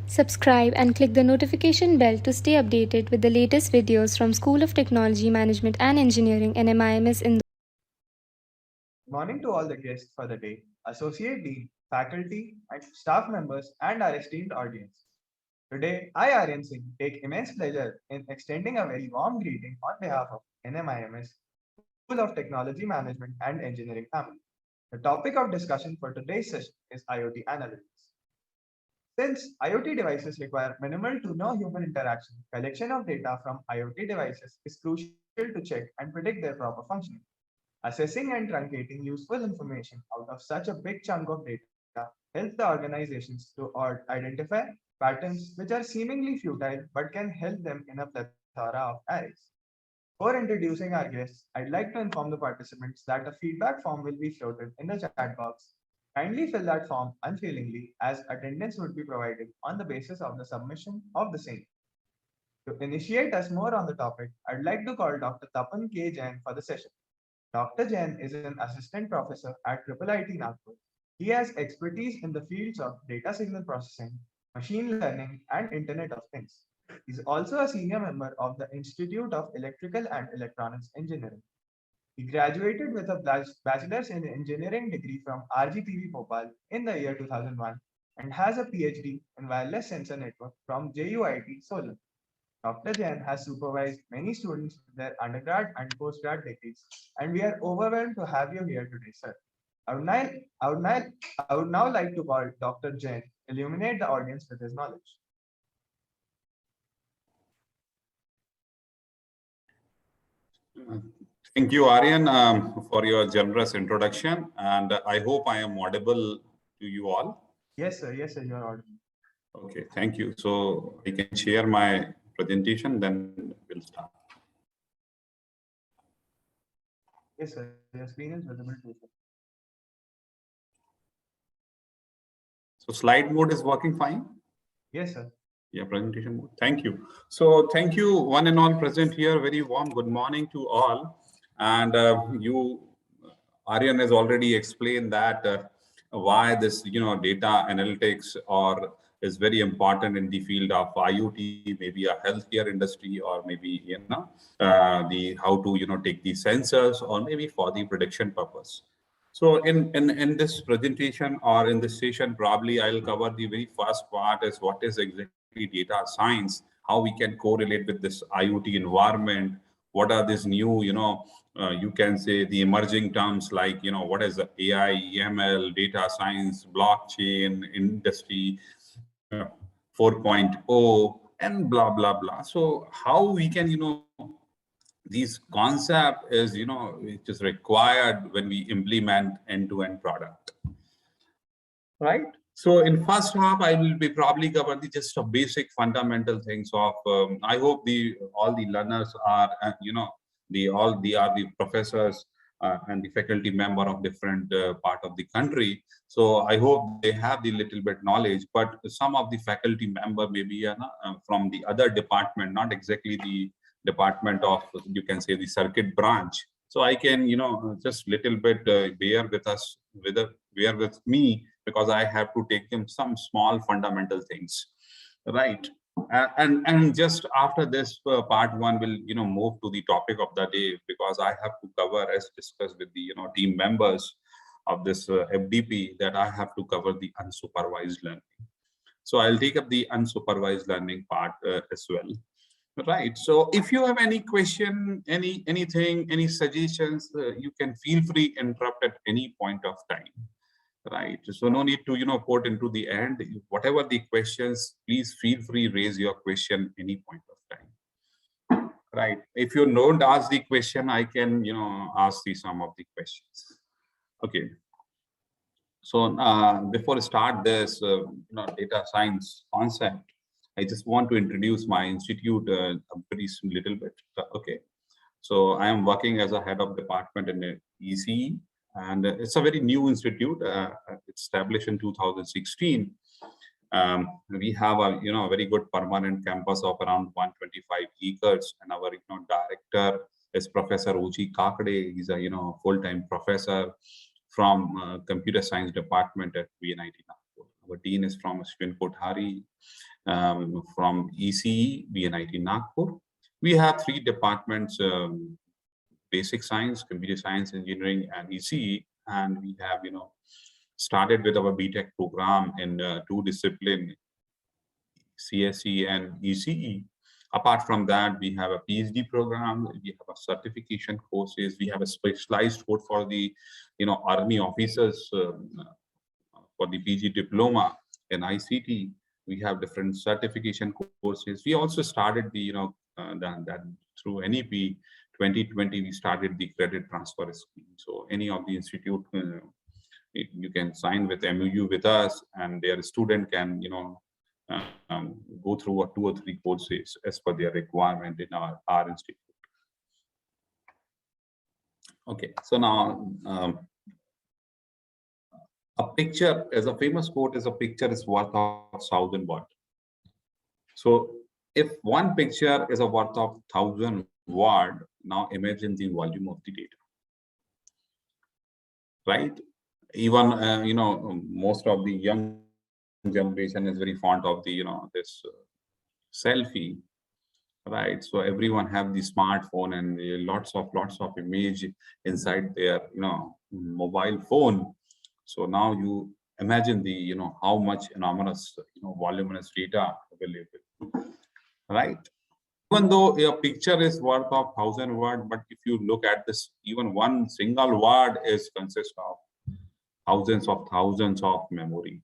Subscribe and click the notification bell to stay updated with the latest videos from School of Technology, Management and Engineering and MIMS in Good morning to all the guests for the day, Associate Dean, faculty, and staff members, and our esteemed audience. Today, I, Aryan Singh, take immense pleasure in extending a very warm greeting on behalf of NMIMS, School of Technology, Management and Engineering family. The topic of discussion for today's session is IoT analytics. Since IoT devices require minimal to no human interaction, collection of data from IoT devices is crucial to check and predict their proper functioning. Assessing and truncating useful information out of such a big chunk of data helps the organizations to identify patterns which are seemingly futile but can help them in a plethora of areas. Before introducing our guests, I'd like to inform the participants that a feedback form will be floated in the chat box. Kindly fill that form unfailingly as attendance would be provided on the basis of the submission of the same. To initiate us more on the topic, I'd like to call Dr. Tapan K. Jain for the session. Dr. Jain is an assistant professor at IIIT Nagpur. He has expertise in the fields of data signal processing, machine learning, and Internet of Things. He is also a senior member of the Institute of Electrical and Electronics Engineering. He graduated with a bachelor's in engineering degree from RGPV Bhopal in the year 2001 and has a PhD in wireless sensor network from JUIT Solent. Dr. Jain has supervised many students in their undergrad and postgrad degrees, and we are overwhelmed to have you here today, sir. I would now, I would now, I would now like to call Dr. Jain illuminate the audience with his knowledge. Thank you, Aryan, for your generous introduction, and I hope I am audible to you all. Yes, sir. Yes, sir. You are audible. Okay, thank you. So I can share my presentation, then we'll start. Yes, sir. Your screen is visible too, sir. So slide mode is working fine? Yes, sir. Yeah, presentation mode. Thank you. So thank you, one and all present here. Very warm good morning to all. And Aryan has already explained that why this, data analytics is very important in the field of IoT, maybe a healthcare industry, or maybe the how to take the sensors, or maybe for the prediction purpose. So in this presentation or in this session, probably I'll cover the very first part is what is exactly data science, how we can correlate with this IoT environment, what are these new, you can say the emerging terms like, what is the AI, ML, data science, blockchain, industry 4.0, and blah, blah, blah. So how we can, these concept is, which is required when we implement end-to-end product, right? So in first half, I will be probably cover the just a basic fundamental things of, I hope all the learners are, they are the professors and the faculty member of different part of the country. So I hope they have the little bit knowledge, but some of the faculty member maybe from the other department, not exactly the department of, you can say, the circuit branch. So I can, just little bit bear with me, because I have to take them some small fundamental things, right? And just after this part one will move to the topic of the day, because I have to cover, as discussed with the team members of this FDP, that I have to cover the unsupervised learning. So I'll take up the unsupervised learning part as well. Right. So if you have any question, anything, any suggestions, you can feel free interrupt at any point of time. Right. So no need to put into the end. Whatever the questions, please feel free raise your question any point of time. Right. If you don't ask the question, I can ask some of the questions. Okay. So before I start this data science concept, I just want to introduce my institute a very little bit. Okay. So I am working as a head of department in ECE, and it's a very new institute. Established in 2016. We have a very good permanent campus of around 125 acres, and our director is Professor Uji Kakade. He's a full-time professor from computer science department at VNIT Nagpur. Our dean is from Ashwin Kothari. from ECE, BNIT Nagpur. We have 3 departments, basic science, computer science, engineering, and ECE. And we have, started with our BTech program in 2 disciplines, CSE and ECE. Apart from that, we have a PhD program, we have a certification courses, we have a specialized course for the, army officers for the PG diploma in ICT. We have different certification courses. We also started the, that through NEP 2020, we started the credit transfer scheme. So any of the institute, you can sign with MOU with us, and their student can, go through 2 or 3 courses as per their requirement in our institute. Okay, so now a picture, as a famous quote, is a picture is worth of 1,000 words. So if one picture is a worth of 1,000 words, now imagine the volume of the data, right? Even most of the young generation is very fond of the this selfie, right? So everyone have the smartphone and lots of image inside their mobile phone. So now you imagine the how much enormous voluminous data available, right? Even though a picture is worth of 1,000 words, but if you look at this, even one single word is consist of thousands of memory,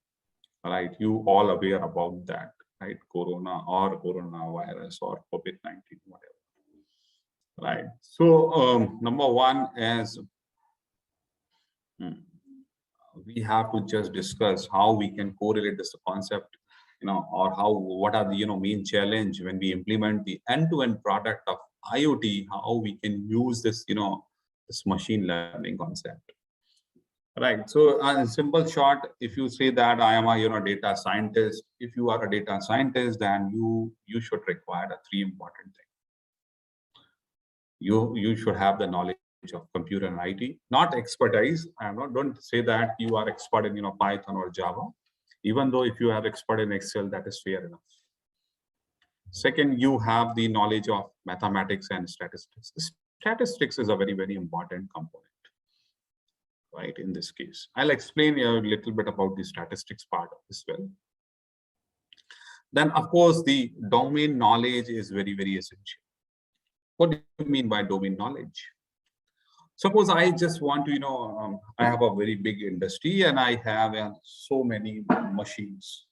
right? You all aware about that, right? Corona or coronavirus or COVID-19, whatever, right? So number one is we have to just discuss how we can correlate this concept, or what are the main challenge when we implement the end-to-end product of IoT, how we can use this this machine learning concept. Right. So, in simple short, if you say that I am a data scientist, if you are a data scientist, then you should require 3 important things. You should have the knowledge of computer and IT, not expertise. Don't say that you are expert in Python or Java. Even though if you have expert in Excel, that is fair enough. Second, you have the knowledge of mathematics and statistics. Statistics is a very, very important component, right? In this case, I'll explain a little bit about the statistics part as well. Then, of course, the domain knowledge is very, very essential. What do you mean by domain knowledge? Suppose I just want to, I have a very big industry and I have so many machines,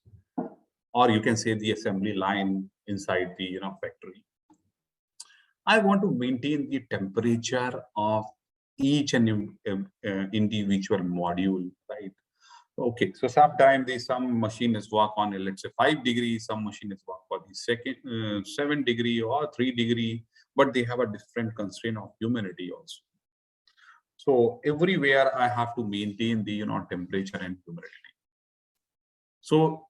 or you can say the assembly line inside the factory. I want to maintain the temperature of each and individual module, right? Okay, so sometimes some machine is work on, let's say 5 degrees, some machine is work for the 7 degree or 3 degree, but they have a different constraint of humidity also. So everywhere I have to maintain the temperature and humidity. So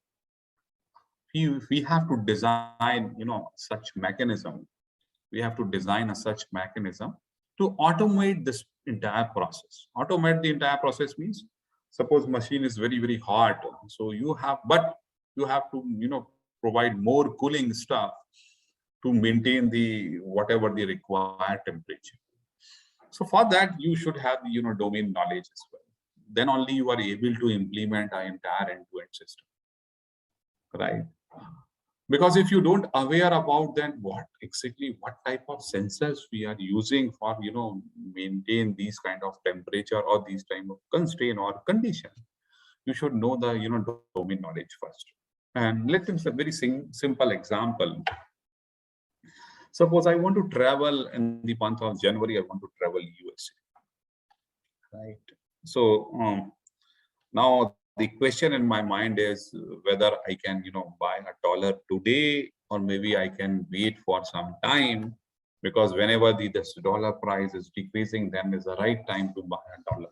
we have to design such mechanism. We have to design such mechanism to automate this entire process. Automate the entire process means, suppose machine is very, very hot, so you have to provide more cooling stuff to maintain the whatever the required temperature. So for that you should have the domain knowledge as well. Then only you are able to implement an entire end-to-end system, right? Because if you don't aware about then what type of sensors we are using for maintain these kind of temperature or these type of constraint or condition, you should know the domain knowledge first. And let's take a very simple example. Suppose I want to travel in the month of January. I want to travel USA, right? So now the question in my mind is whether I can buy $1 today, or maybe I can wait for some time, because whenever this dollar price is decreasing, then is the right time to buy $1.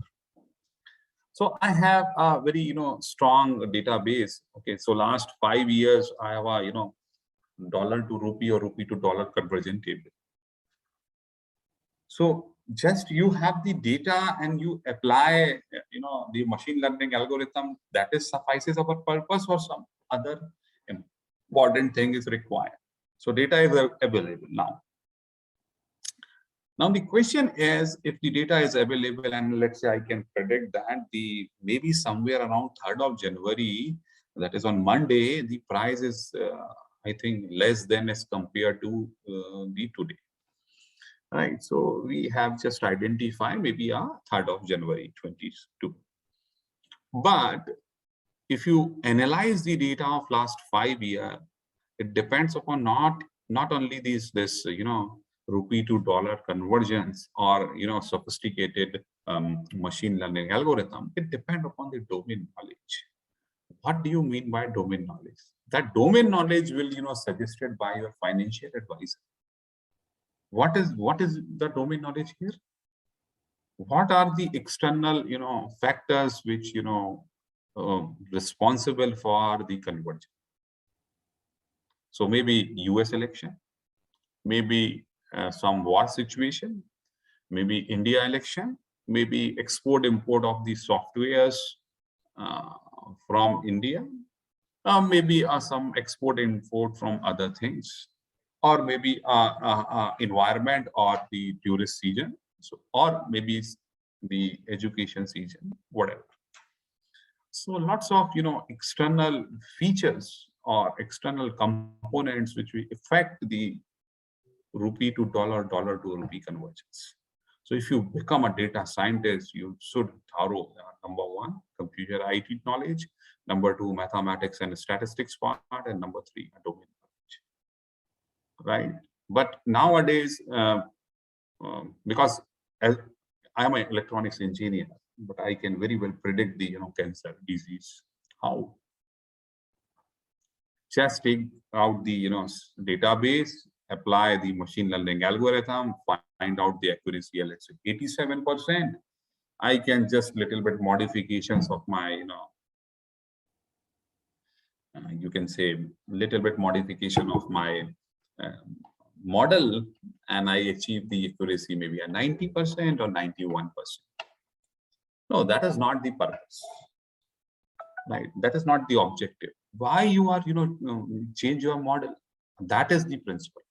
So I have a very strong database. Okay, so last 5 years I have a dollar to rupee or rupee to dollar conversion table. So just you have the data and you apply the machine learning algorithm, that is suffices our purpose, or some other important thing is required. So data is available now. Now the question is, if the data is available, and let's say I can predict that the maybe somewhere around 3rd of January, that is on Monday, the price is I think less than as compared to the today. Right. So we have just identified maybe a 3rd of January 22. But if you analyze the data of last 5 years, it depends upon not only this rupee to dollar conversions or sophisticated machine learning algorithm. It depends upon the domain knowledge. What do you mean by domain knowledge? That domain knowledge will suggested by your financial advisor. What is the domain knowledge here? What are the external factors which responsible for the conversion? So maybe US election, maybe some war situation, maybe India election, maybe export import of the softwares from India, maybe some export import from other things, or maybe environment or the tourist season, so or maybe the education season, whatever. So lots of external features or external components which will affect the rupee to dollar, dollar to rupee conversions. So if you become a data scientist, you should thorough number 1, computer IT knowledge, number 2, mathematics and statistics part, and number 3, domain knowledge. Right? But nowadays, because as I am an electronics engineer, but I can very well predict the cancer disease. How? Just take out the database, apply the machine learning algorithm, find out the accuracy, let's say 87%. I can just little bit modifications of my you can say little bit modification of my model, and I achieve the accuracy maybe a 90% or 91%. No, that is not the purpose. Right? That is not the objective. Why you are change your model? That is the principle.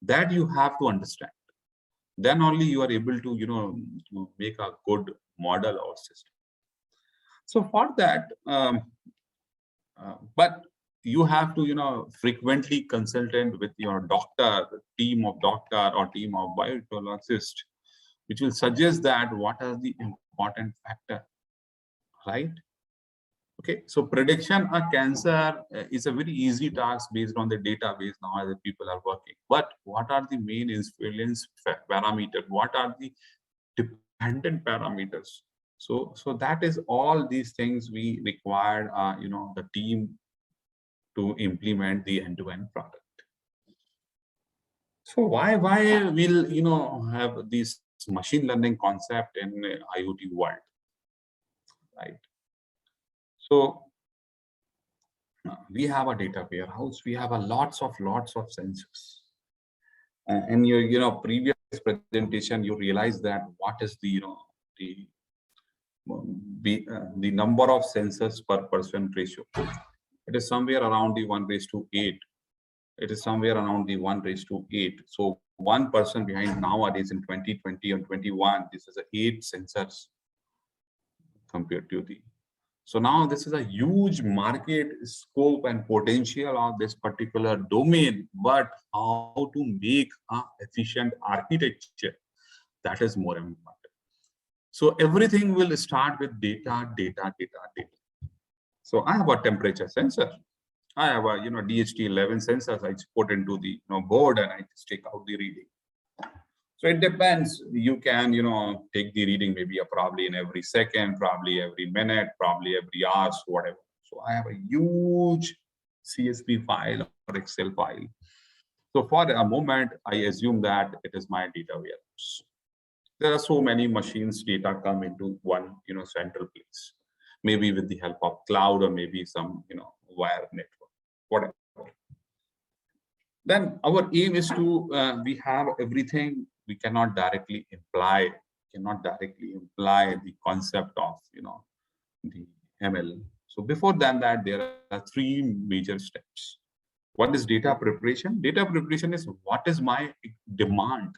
That you have to understand. Then only you are able to make a good model or system. So for that, but you have to frequently consultant with your doctor, team of doctor or team of biotechologist, which will suggest that what are the important factor, right? Okay, so prediction of cancer is a very easy task based on the database now that people are working. But what are the main influence parameters? What are the dependent parameters? So that is all these things we require, the team to implement the end-to-end product. So why will have this machine learning concept in IoT world, right? So we have a data warehouse. We have a lots of sensors. And your previous presentation, you realize that what is the the number of sensors per person ratio. It is somewhere around the 1:8. It is somewhere around the 1:8. So one person behind nowadays in 2020 and 21, this is 8 sensors compared to the. So now this is a huge market scope and potential of this particular domain, but how to make an efficient architecture, that is more important. So everything will start with data. So I have a temperature sensor. I have a DHT11 sensors I put into the board, and I just take out the reading. So it depends. You can take the reading maybe probably in every second, probably every minute, probably every hour, whatever. So I have a huge CSV file or Excel file. So for a moment, I assume that it is my data warehouse. There are so many machines, data come into one central place, maybe with the help of cloud or maybe some wire network, whatever. Then our aim is to we have everything. We cannot directly imply the concept of the ML. So before that there are 3 major steps. What is data preparation? Data preparation is what is my demand.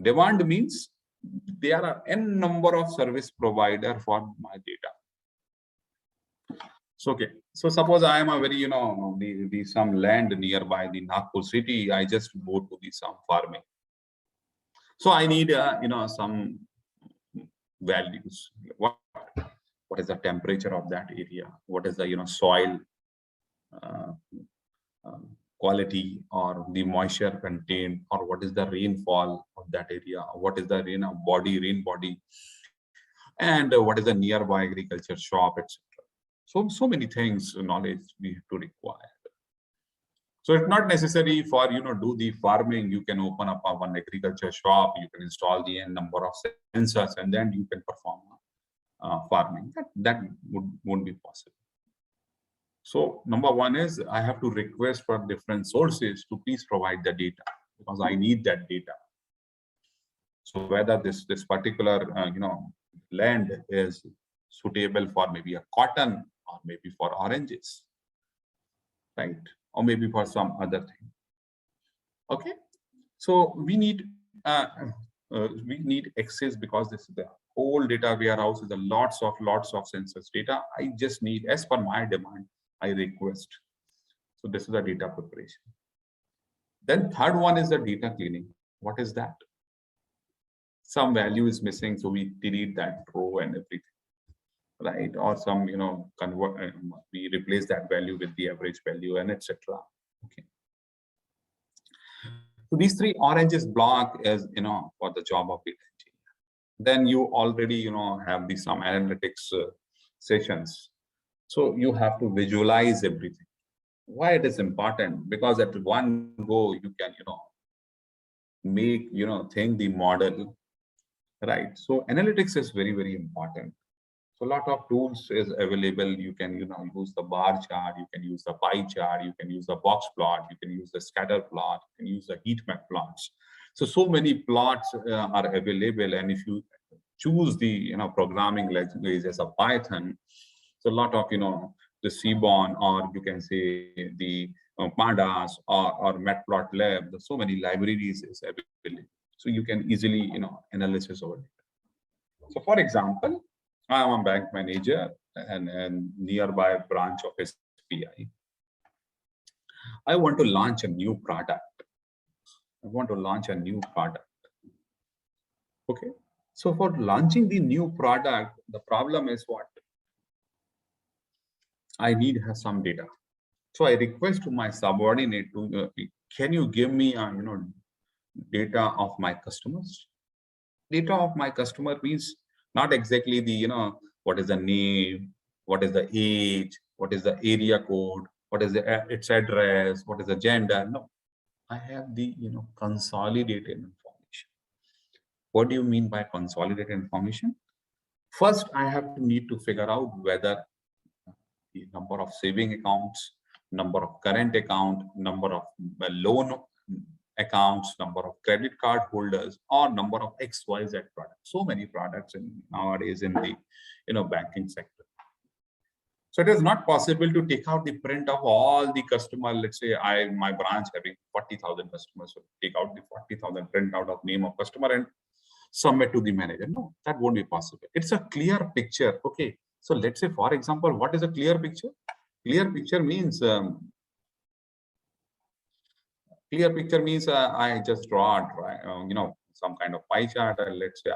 Demand means there are n number of service provider for my data. So okay, so suppose I am a very the some land nearby the Nagpur city. I just go to the some farming. So I need some values. What is the temperature of that area? What is the soil uh, quality, or the moisture contained, or what is the rainfall of that area? What is the rain body, and what is the nearby agriculture shop, etc. So many things knowledge we have to require. So it's not necessary for do the farming. You can open up one agriculture shop. You can install the n number of sensors, and then you can perform farming. That won't be possible. So number one is I have to request for different sources to please provide the data, because I need that data. So whether this particular land is suitable for maybe a cotton, or maybe for oranges, right? Or maybe for some other thing. Okay, so we need access, because this is the whole data warehouse is a lots of census data. I just need, as per my demand, I request. So this is the data preparation. Then third one is the data cleaning. What is that? Some value is missing, so we delete that row and everything, right? Or some convert, we replace that value with the average value, and etc. Okay. So these three oranges block is for the job of data engineer. Then you already have some analytics sessions. So you have to visualize everything. Why it is important? Because at one go you can make think the model, right? So analytics is very important. So a lot of tools is available. You can use the bar chart, you can use the pie chart, you can use the box plot, you can use the scatter plot, you can use the heat map plots. So many plots are available, and if you choose the programming language as a Python, so a lot of the Seaborn, or you can say the Pandas or Matplotlib. There's so many libraries is available, so you can easily analysis over it. So for example, I am a bank manager and nearby branch of SBI. I want to launch a new product. Okay. So for launching the new product, the problem is what? I need some data. So I request to my subordinate to, can you give me data of my customers? Data of my customer means not exactly the what is the name, what is the age, what is the area code, what is its address, what is the gender. No, I have the consolidated information. What do you mean by consolidated information? First, I have to need to figure out whether the number of saving accounts, number of current account, number of loan accounts, number of credit card holders, or number of XYZ products. So many products nowadays in the banking sector. So it is not possible to take out the print of all the customer. Let's say my branch having 40,000 customers, so take out the 40,000 print out of name of customer and submit to the manager. No, that won't be possible. It's a clear picture. Okay. So let's say, for example, what is a clear picture? Clear picture means I just draw some kind of pie chart. Let's say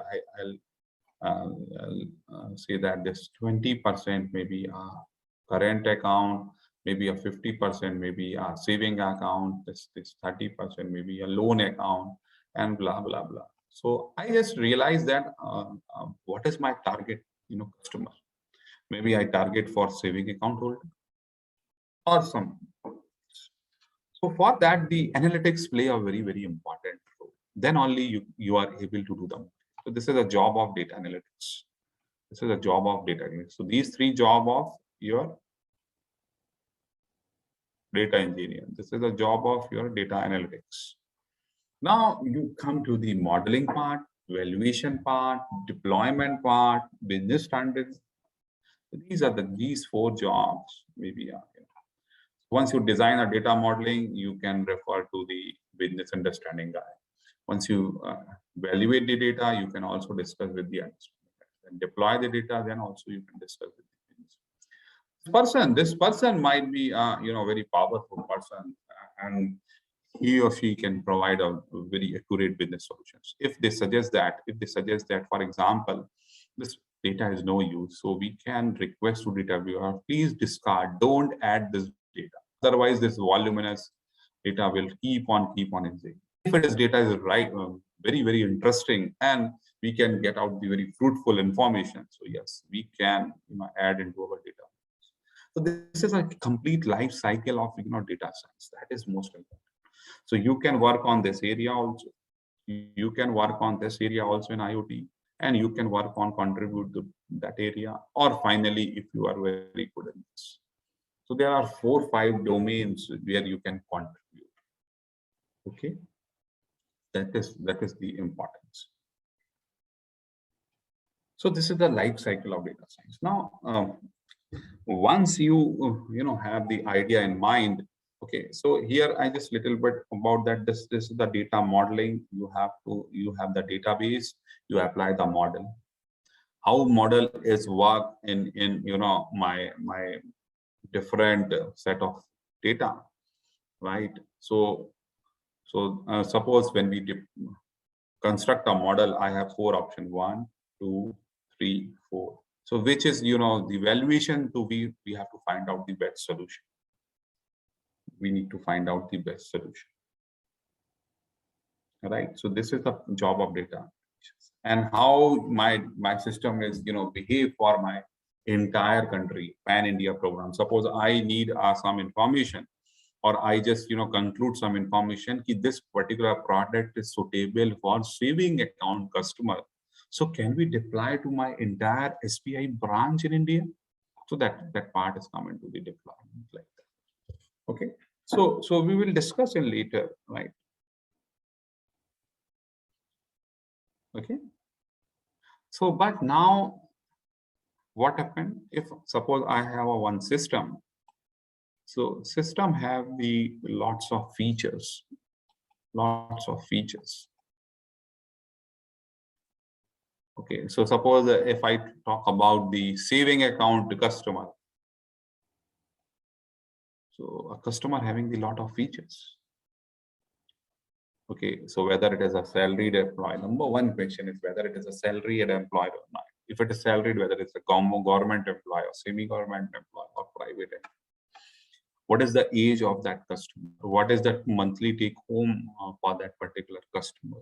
I'll say that this 20% maybe a current account, maybe a 50% maybe a saving account, this 30% maybe a loan account, and blah blah blah. So I just realized that what is my target customer? Maybe I target for saving account holder or some. So for that, the analytics play a very important role. Then only you are able to do them. So this is a job of data analytics. So these three job of your data engineer. This is a job of your data analytics. Now you come to the modeling part, evaluation part, deployment part, business standards. These are these four jobs maybe. Once you design a data modeling, you can refer to the business understanding guy. Once you evaluate the data, you can also discuss with the understanding guy. And deploy the data, then also you can discuss with the business. This person might be very powerful person, and he or she can provide a very accurate business solutions. If they suggest that, for example, this data is no use, so we can request to data viewer, please discard, don't add this data. Otherwise, this voluminous data will keep on increasing. If it is data is right, very, very interesting, and we can get out the very fruitful information. So yes, we can add into our data. So this is a complete life cycle of data science. That is most important. So you can work on this area also. You can work on this area also in IoT, and you can work on contribute to that area. Or finally, if you are very good in this. So there are 4 or 5 domains where you can contribute. Okay, that is the importance. So this is the life cycle of data science. Now, once you have the idea in mind. Okay, so here I just little bit about that. This is the data modeling. You have the database. You apply the model. How model is work in my different set of data, right? So suppose when we construct a model, I have 4 options: 1, 2, 3, 4. So which is the valuation to be, we have to find out the best solution. We need to find out the best solution, right? So this is the job of data, and how my system is behave for my entire country, pan India program. Suppose I need some information, or I just conclude some information that this particular product is suitable for saving account customer. So can we deploy to my entire SBI branch in India? So that part is coming to the deployment like that. Okay. So we will discuss in later, right? Okay. So, but now what happened if suppose I have one system? So system have the lots of features. Okay. So suppose if I talk about the saving account customer. So a customer having a lot of features. Okay, so whether it is a salaried employee, number one question is whether it is a salaried employee or not. If it is salaried, whether it's a government employee or semi-government employee or private employee. What is the age of that customer? What is that monthly take home for that particular customer?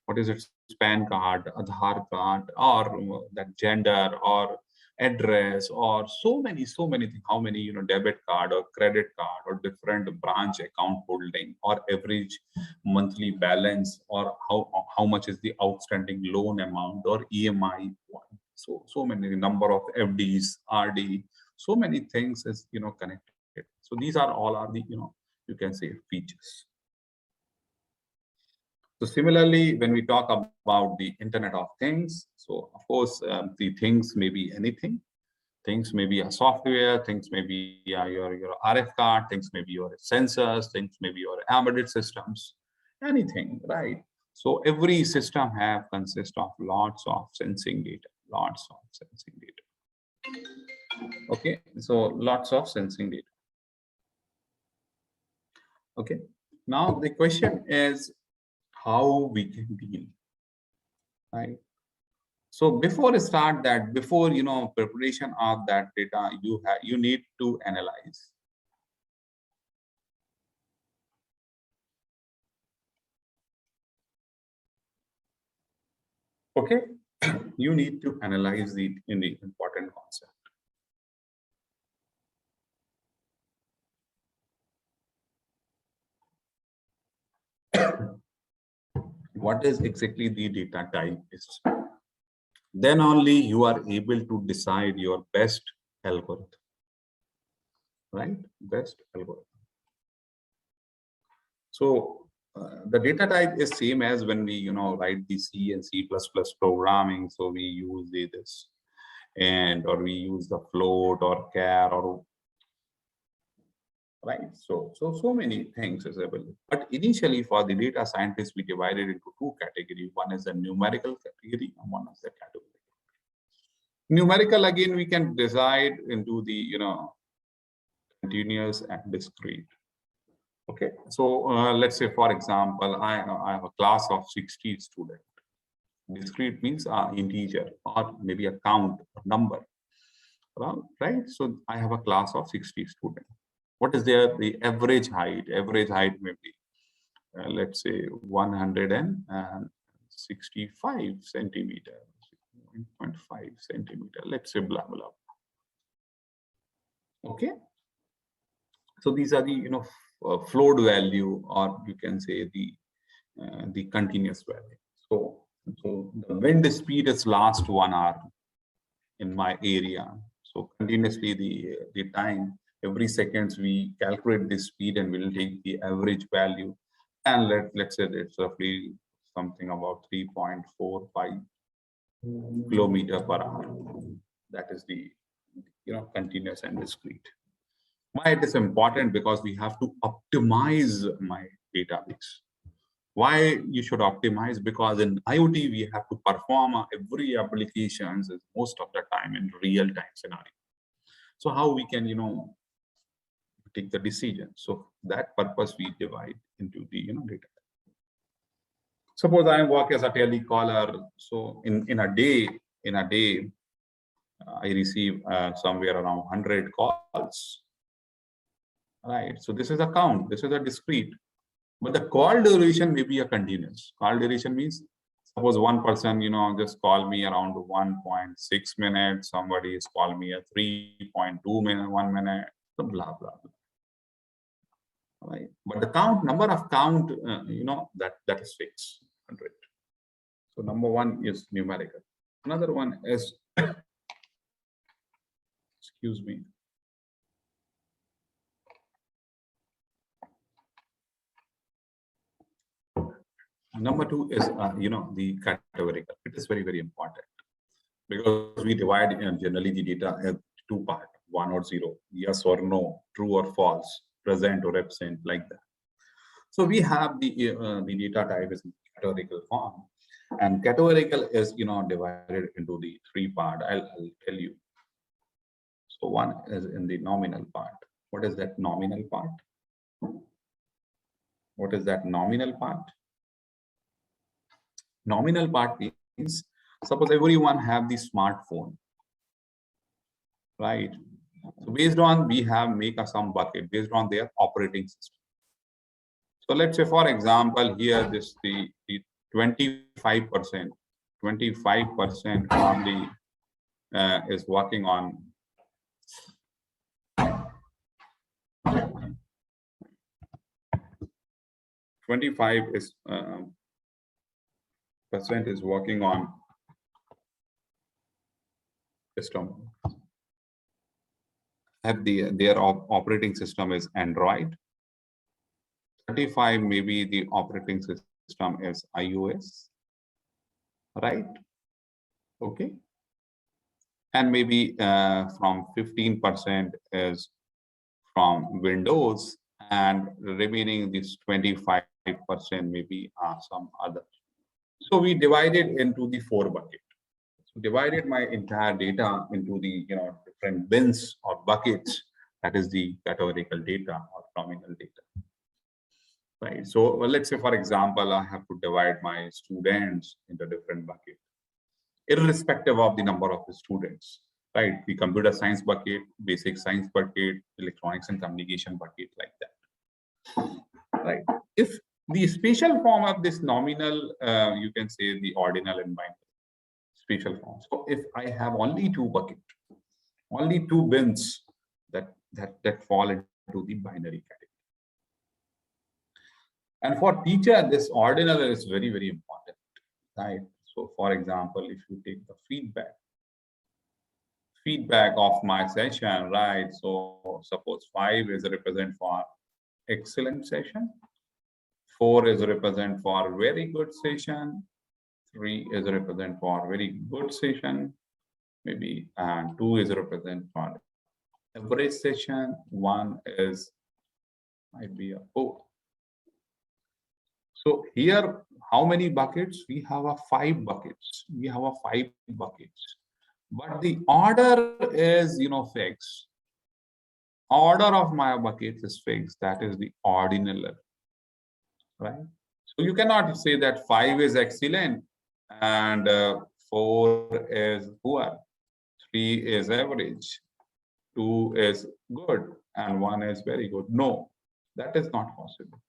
What is its PAN card, Aadhaar card, or that gender, or address, or so many things. How many debit card or credit card or different branch account holding, or average monthly balance, or how much is the outstanding loan amount or EMI. So many number of FDs, RD, so many things is connected. So these are all are the you can say features. So similarly, when we talk about the Internet of Things, so of course the things may be anything. Things may be a software, things may be your RF card, things may be your sensors, things may be your embedded systems, anything, right? So every system consists of lots of sensing data. Okay, so lots of sensing data. Okay, now the question is how we can deal, right? So before I start that, before preparation of that data, you need to analyze. Okay, you need to analyze the important concept. What is exactly the data type is? Then only you are able to decide your best algorithm, right? Best algorithm. So the data type is same as when we write the C and C++ programming. So we use this, or we use the float or char, or right? So many things is available. But initially for the data scientists, we divided into two categories. One is the numerical category and one is the category. Numerical, again, we can decide into the, continuous and discrete. Okay, so let's say, for example, I have a class of 60 students. Discrete means integer or maybe a count, a number, right? So I have a class of 60 students. What is their the average height? Average height maybe, let's say 165 centimeter, 1.5 centimeter, let's say blah, blah. Okay. So these are the, float value, or you can say the continuous value. So the wind speed is last 1 hour in my area. So continuously the time, every seconds we calculate the speed and we'll take the average value, and let's say it's roughly something about 3.45 kilometer per hour. That is the continuous and discrete. Why it is important? Because we have to optimize my database. Why you should optimize? Because in IoT we have to perform every applications most of the time in real time scenario. So how we can take the decision? So that purpose we divide into the data. Suppose I work as a telecaller. So in a day, I receive somewhere around 100 calls. Right. So this is a count. This is a discrete. But the call duration may be a continuous. Call duration means, suppose one person, just call me around 1.6 minutes. Somebody is call me at 3.2 minutes, 1 minute, so blah, blah, blah. Right. But the number of count, that is fixed, 100. So number one is numerical. Another one is, excuse me. Number two is, the categorical. It is very, very important because we divide generally the data as two parts, 1 or 0, yes or no, true or false, present or absent, like that. So we have the data type is categorical form, and categorical is divided into the three part. I'll tell you. So one is in the nominal part. What is that nominal part? What is that nominal part? Nominal part means, suppose everyone have the smartphone, right? So based on we have make some bucket based on their operating system. So let's say, for example, here this the 25% of the is working on 25 is percent is working on system. Have their operating system is Android. 35 maybe the operating system is iOS, right? Okay. And maybe from 15% is from Windows, and remaining this 25% maybe some other. So we divided into the 4 buckets. So divided my entire data into the different bins or buckets. That is the categorical data or nominal data. Right. So let's say, for example, I have to divide my students into different buckets, irrespective of the number of the students. Right. The computer science bucket, basic science bucket, electronics and communication bucket, like that. Right. If the spatial form of this nominal, you can say the ordinal and binary spatial form. So if I have only 2 buckets, only 2 bins that fall into the binary category. And for teacher, this ordinal is very, very important, right? So for example, if you take the feedback of my session, right? So suppose 5 is represent for excellent session, 4 is represent for very good session, 3 is represent for very good session, maybe 2 is represent for average session, 1 is might be a 4. So here, how many buckets? We have a 5 buckets. We have a 5 buckets, but the order is, fixed. Order of my buckets is fixed. That is the ordinal level, right? So you cannot say that 5 is excellent and 4 is poor, 3 is average, 2 is good, and 1 is very good. No, that is not possible.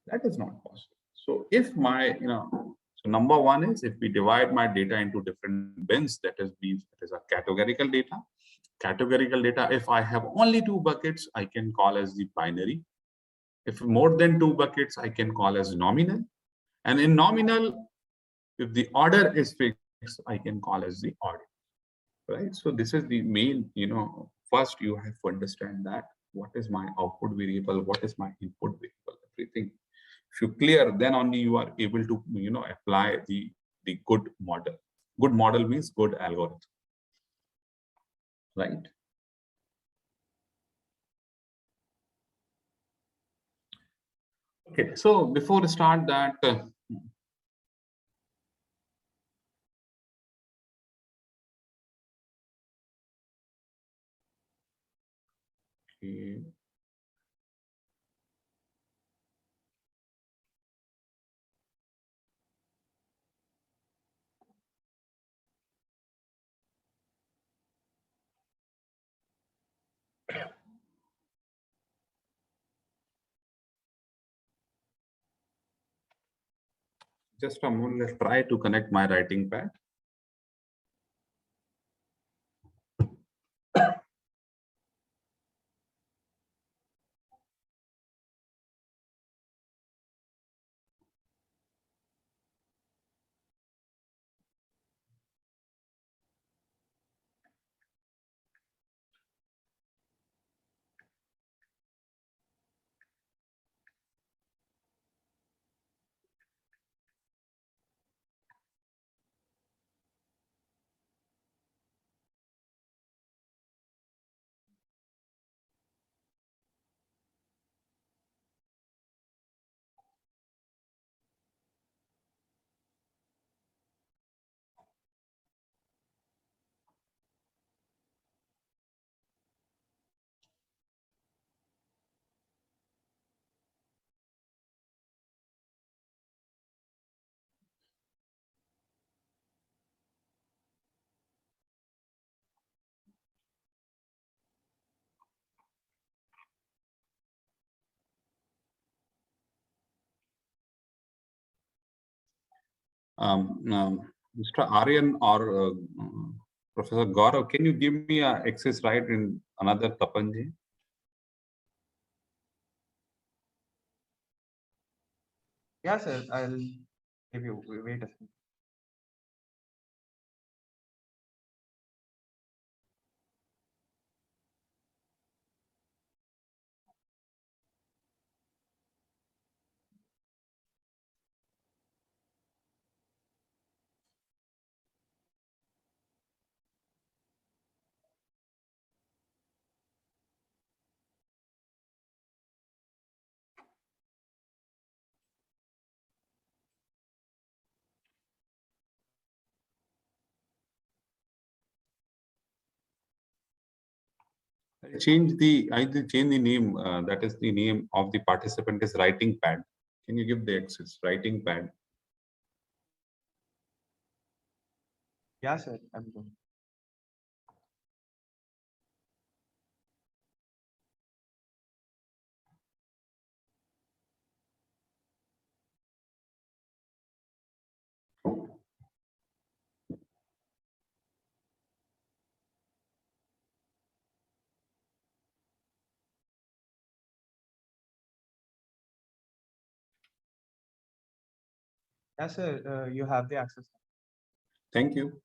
That is not possible. So if my, so number one is if we divide my data into different bins, that is means it is a categorical data. Categorical data, if I have only 2 buckets, I can call as the binary. If more than 2 buckets, I can call as nominal. And in nominal, if the order is fixed, I can call as the order, right? So this is the main, first you have to understand that what is my output variable, what is my input variable, everything. If you clear, then only you are able to, apply the good model. Good model means good algorithm, right? Okay, so before we start that, okay. Just a moment, let's try to connect my writing pad. Mr. Aryan or Professor Gaurav, can you give me a access right in another Tapan Jain? Yeah, sir. I'll give you. Wait a second. I did change the name. That is the name of the participant is writing pad. Can you give the access writing pad? Yeah, sir. I'm going. Yeah, sir. You have the access. Thank you.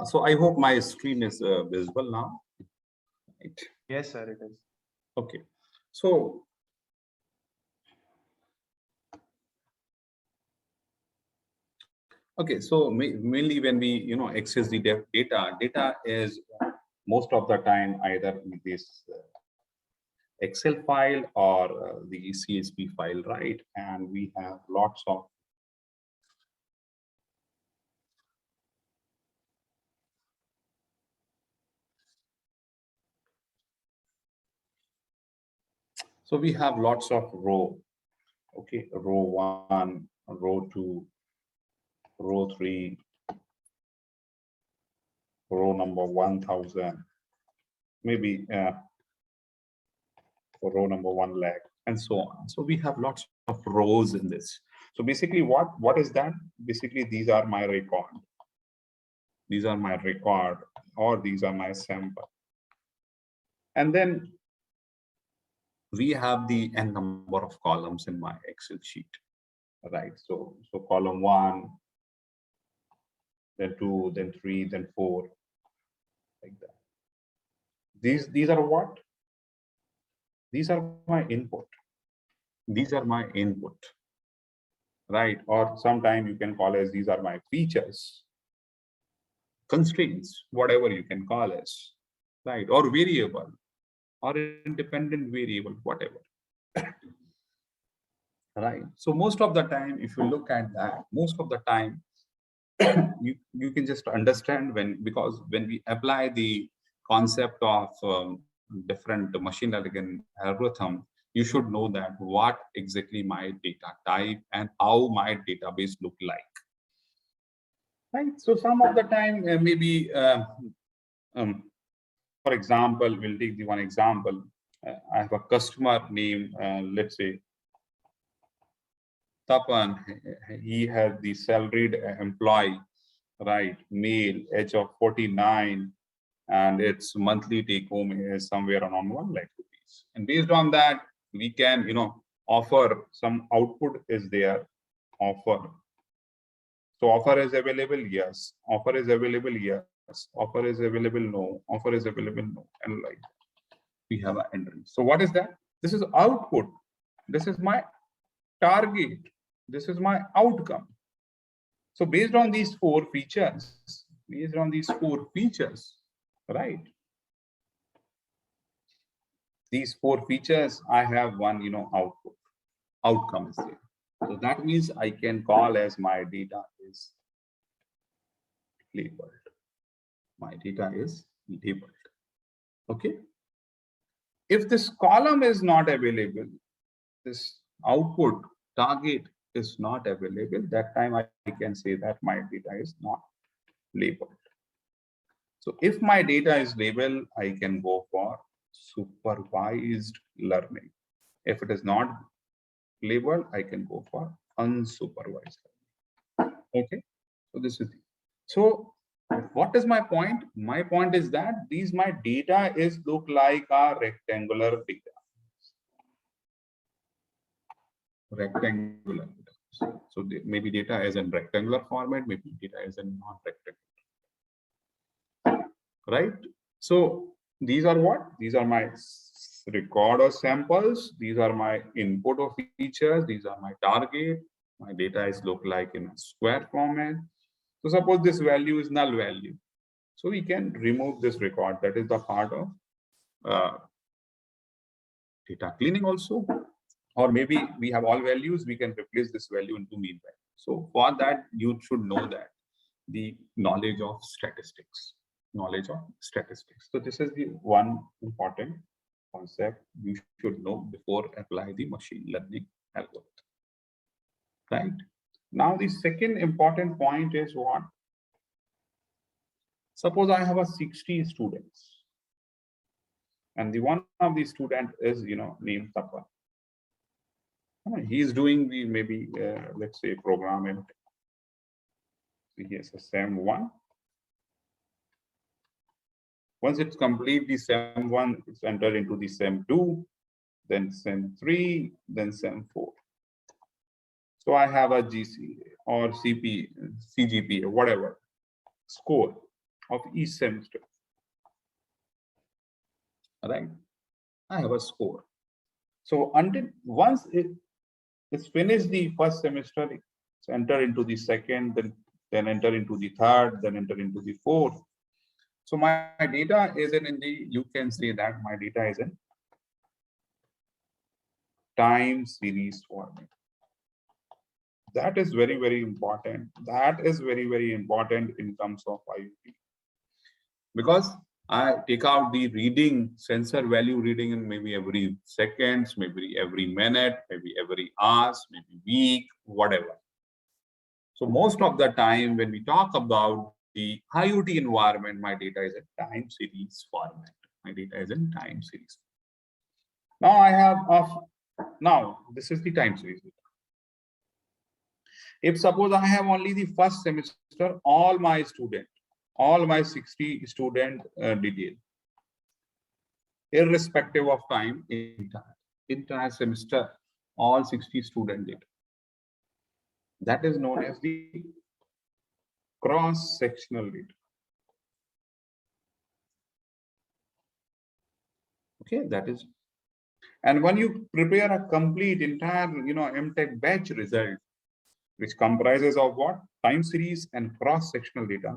So I hope my screen is visible now. Right. Yes, sir. It is. Okay. So Okay, so mainly when we access the data is most of the time either in this Excel file or the CSV file, right? And we have lots of lots of row. Okay, row 1, row 2, row 3, row number 1000, maybe row number 1 lakh, and so on. So we have lots of rows in this. So basically, what is that? Basically, these are my record. These are my record, or these are my sample. And then we have the n number of columns in my Excel sheet, right? So column 1, then 2, then 3, then 4, like that. These are what? These are my input. These are my input, right? Or sometimes you can call as these are my features, constraints, whatever you can call as, right? Or variable, or independent variable, whatever. Right. So most of the time, if you look at that, most of the time, you can just understand because when we apply the concept of different machine learning algorithm, you should know that what exactly my data type and how my database look like. Right. So some of the time, maybe, for example, we'll take the one example. I have a customer name, let's say Tapan. He has the salaried employee, right? Male, age of 49, and its monthly take home is somewhere around 1 lakh rupees. And based on that, we can, offer some output is there, offer. So offer is available, yes. Offer is available, yes. Offer is available, no. Offer is available, no. And like we have an entry. So what is that? This is output. This is my target. This is my outcome. So based on these 4 features, right? These 4 features, I have one, outcome is there. So that means I can call as my data is labeled. My data is labeled. Okay. If this column is not available, this output target is not available, that time I can say that my data is not labeled. So if my data is labeled, I can go for supervised learning. If it is not labeled, I can go for unsupervised learning. Okay, so this is so what is my point? My point is that my data is look like a rectangular data. Rectangular. So maybe data is in rectangular format, maybe data is in non-rectangular. Right? So these are what? These are my record or samples. These are my input of features. These are my target. My data is look like in a square format. So suppose this value is null value. So we can remove this record. That is the part of data cleaning also. Or maybe we have all values, we can replace this value into mean value. So for that, you should know that the knowledge of statistics. So this is the one important concept you should know before apply the machine learning algorithm. Right? Now the second important point is what? Suppose I have a 60 students, and the one of the student is named Tapan. He is doing the maybe let's say programming. He has a SEM1. Once it's complete the SEM1, it's entered into the SEM2, then SEM3, then SEM4. So I have a GC or CGPA, whatever score of each semester. Right? I have a score. So until once it's finished the first semester, it's entered into the second, then then enter into the third, then enter into the fourth. So my data is in the, you can say that my data is in time series format. That is very, very important. That is very, very important in terms of IoT. Because I take out the reading, sensor value reading in maybe every seconds, maybe every minute, maybe every hours, maybe week, whatever. So most of the time when we talk about the IoT environment, my data is in time series format. My data is in time series. Now I have now this is the time series data. If suppose I have only the first semester, all my 60 student detail, irrespective of time, entire semester, all 60 student data. That is known as the cross-sectional data. Okay, that is. And when you prepare a complete entire, MTech batch result, which comprises of what? Time series and cross-sectional data.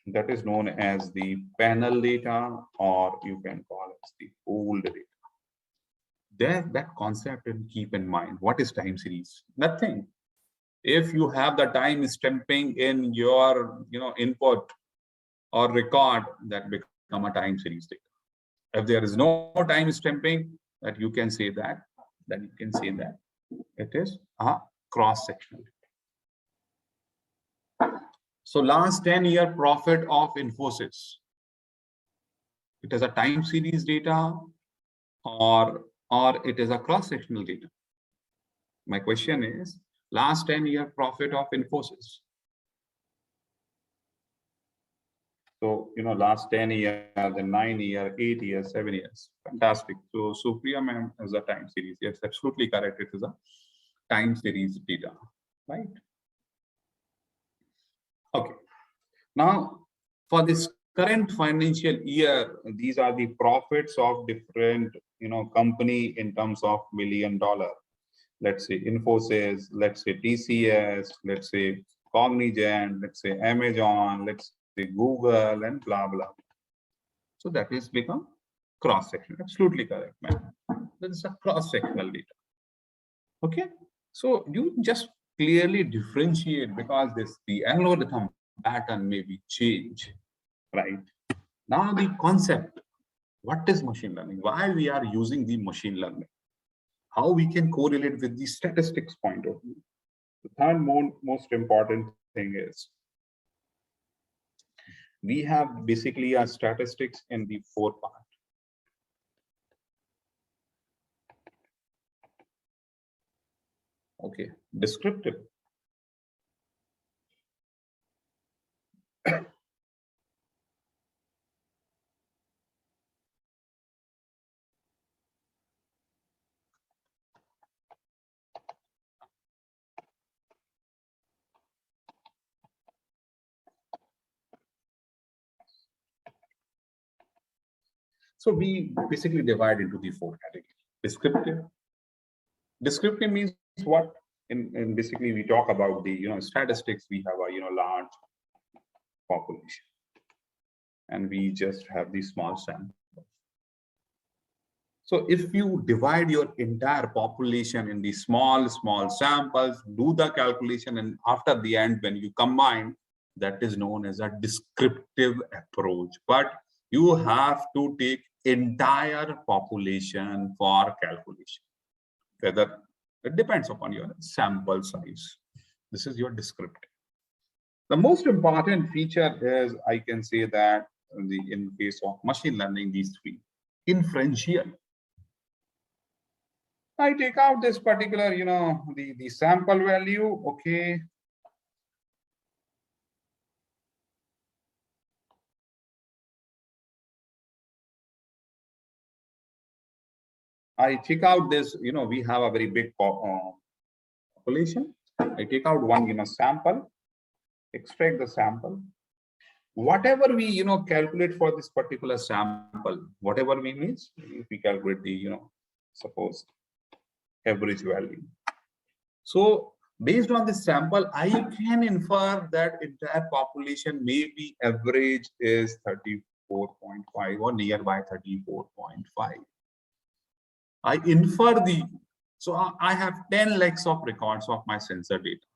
That is known as the panel data, or you can call it the pooled data. There, that concept and keep in mind. What is time series? Nothing. If you have the time stamping in your, input or record, that become a time series data. If there is no time stamping, that you can say that, then you can say that it is a cross-sectional data. So last 10-year profit of Infosys, it is a time series data or it is a cross-sectional data. My question is, last 10-year profit of Infosys. So, last 10 years, then 9 years, 8 years, 7 years. Fantastic. So Supriya ma'am is a time series. Yes, absolutely correct. It is a time series data, right? Okay. Now, for this current financial year, these are the profits of different, company in terms of $1 million. Let's say Infosys, let's say TCS, let's say Cognizant, let's say Amazon, let's say Google, and blah, blah. So that is become cross-sectional. Absolutely correct, man. That is a cross-sectional data. Okay. So you just clearly differentiate, because the algorithm pattern may be changed, right? Now the concept, what is machine learning? Why we are using the machine learning? How we can correlate with the statistics point of view? The third most important thing is, we have basically a statistics in the 4 part. Okay, descriptive. So we basically divide into the 4 categories. Descriptive. Descriptive means what? In basically we talk about the statistics. We have a large population, and we just have the small sample. So if you divide your entire population in the small samples, do the calculation, and after the end, when you combine, that is known as a descriptive approach. But you have to take entire population for calculation. Whether it depends upon your sample size. This is your descriptive. The most important feature is, I can say that in case of machine learning, these 3. Inferential. I take out this particular, the sample value. Okay. I take out this, we have a very big population. I take out one, sample, extract the sample. Whatever we, calculate for this particular sample, whatever we means, if we calculate the, suppose average value. So based on this sample, I can infer that entire population maybe average is 34.5 or nearby 34.5. I infer so I have 10 lakhs of records of my sensor data.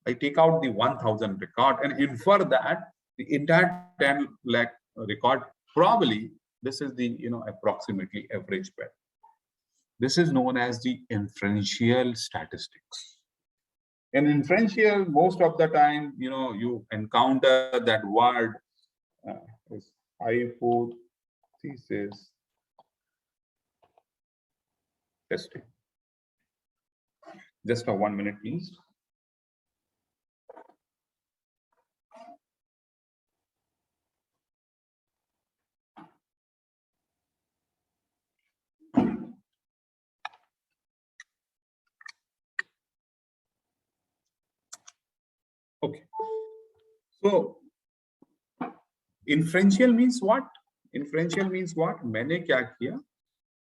I take out the 1000 record and infer that the entire 10 lakh record, probably this is the, approximately average pair. This is known as the inferential statistics. In inferential, most of the time, you encounter that word is hypothesis testing. Just a 1 minute, please. Okay. So inferential means what? Inferential means what? मैंने क्या किया?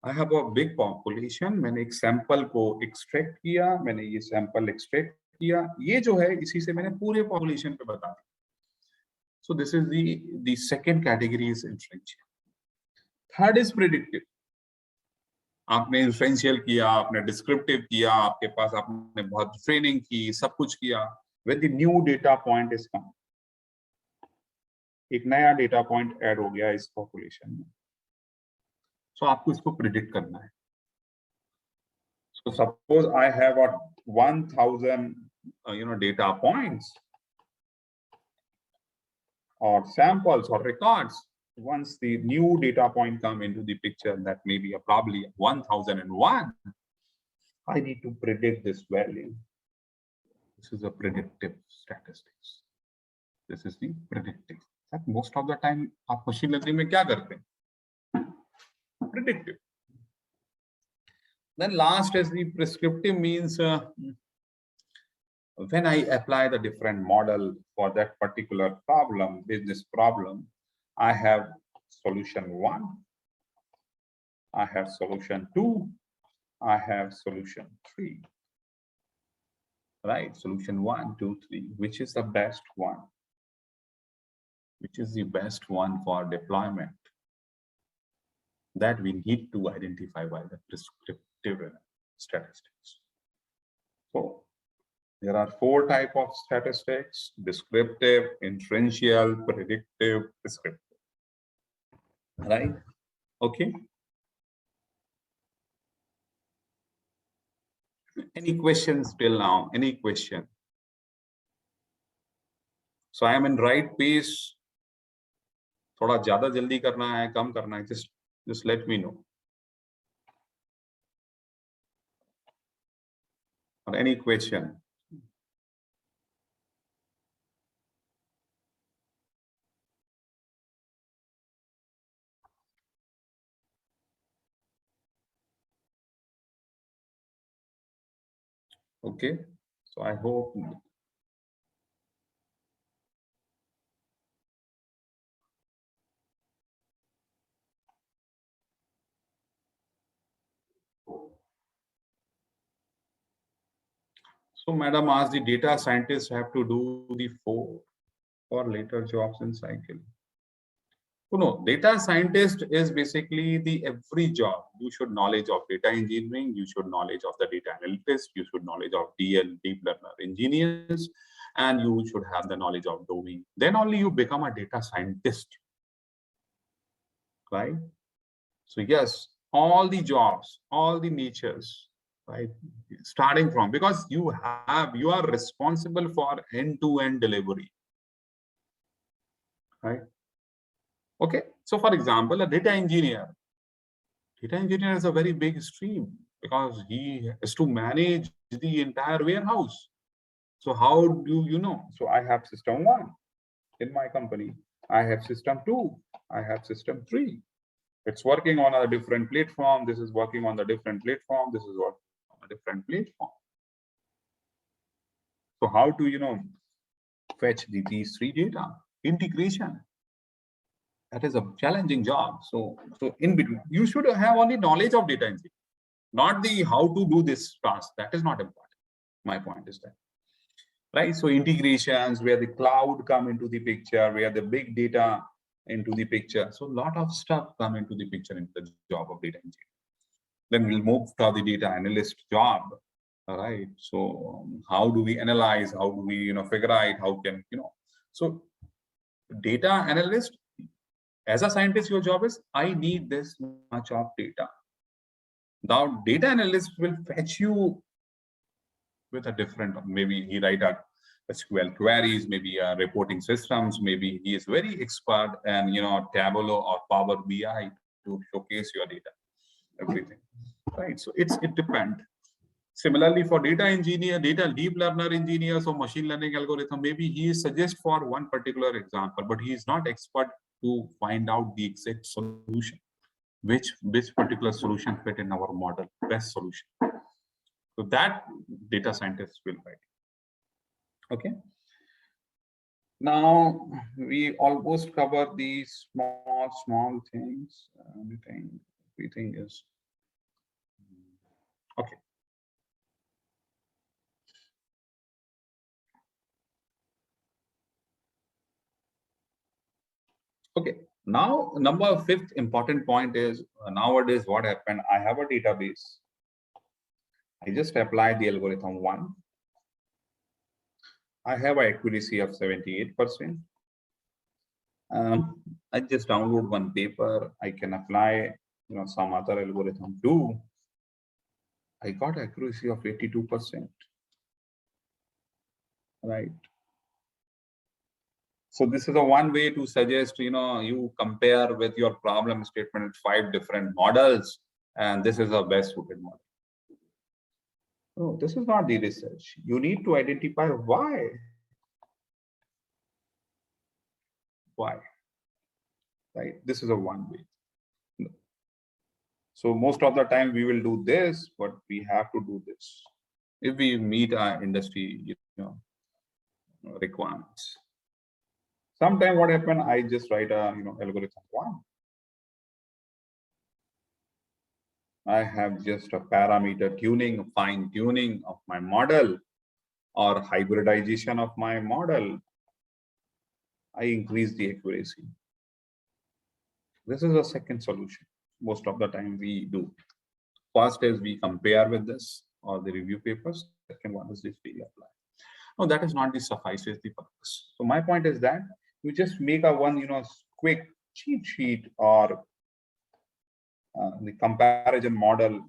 I have a big population. मैंने एक sample को extract किया. मैंने ये sample extract किया. ये जो है इसी से मैंने पूरे population पे बता दिया. So this is the second category is inferential. Third is predictive. आपने inferential किया, आपने descriptive किया, आपके पास आपने बहुत training की, सब कुछ किया. When the new data point is come, एक नया data point add हो गया इस population में. So आपको इसको predict करना है. So suppose I have 1000 data points or samples or records. Once the new data point come into the picture, that may be probably 1001, I need to predict this value. This is a predictive statistics. This is the predictive. That most of the time आप machine learning में क्या करते हैं? Predictive. Then last is the prescriptive, means when I apply the different model for that particular problem, business problem, I have solution 1, I have solution 2, I have solution 3. Right? Solution 1, 2, 3. Which is the best one? Which is the best one for deployment? That we need to identify by the prescriptive statistics. So there are 4 types of statistics: descriptive, inferential, predictive, prescriptive. Right? Okay. Any questions till now? Any question? So I am in right pace. थोड़ा ज़्यादा जल्दी करना है, कम करना है, just let me know. Or any question? Okay, so I hope. So madam asked, the data scientists have to do the 4 for later jobs in cycle. So no, data scientist is basically the every job. You should knowledge of data engineering, you should knowledge of the data analytics, you should knowledge of DL, deep learner engineers, and you should have the knowledge of domain. Then only you become a data scientist, right? So yes, all the jobs, all the natures, right? Starting from, because you are responsible for end-to-end delivery, right? Okay, so for example, a data engineer is a very big stream because he has to manage the entire warehouse. So how do you know? So I have system 1 in my company. I have system 2. I have system 3. It's working on a different platform. This is working on the different platform. This is working on a different platform. So how to, fetch these 3 data? Integration. That is a challenging job. So in between, you should have only knowledge of data engineering, not the how to do this task. That is not important. My point is that, right? So integrations where the cloud come into the picture, where the big data into the picture. So a lot of stuff come into the picture into the job of data engineer. Then we'll move to the data analyst job. All right. So how do we analyze? How do we, figure out how can, so data analyst, as a scientist, your job is, I need this much of data. Now, data analyst will fetch you with a different, maybe he write a SQL queries, maybe reporting systems, maybe he is very expert and, Tableau or Power BI to showcase your data, everything, right? So it depends. Similarly, for data engineer, data deep learner engineers or machine learning algorithm, maybe he is suggest for one particular example, but he is not expert to find out the exact solution, which particular solution fit in our model, best solution. So that data scientists will write. Okay. Now we almost cover these small things. Everything is okay. Okay. Now, fifth important point is nowadays what happened. I have a database. I just apply the algorithm 1. I have an accuracy of 78%. I just download one paper. I can apply, some other algorithm 2. I got accuracy of 82%. Right. So this is a one way to suggest, you compare with your problem statement with 5 different models, and this is the best suited model. No, this is not the research. You need to identify why. Why? Right? This is a one way. So most of the time we will do this, but we have to do this if we meet our industry, requirements. Sometimes what happen, I just write a algorithm 1. I have just a parameter tuning, fine tuning of my model or hybridization of my model. I increase the accuracy. This is a second solution. Most of the time we do. First is we compare with this or the review papers. Second one is this daily apply. No, that is not the suffices the purpose. So my point is that you just make a one, quick cheat sheet or the comparison model.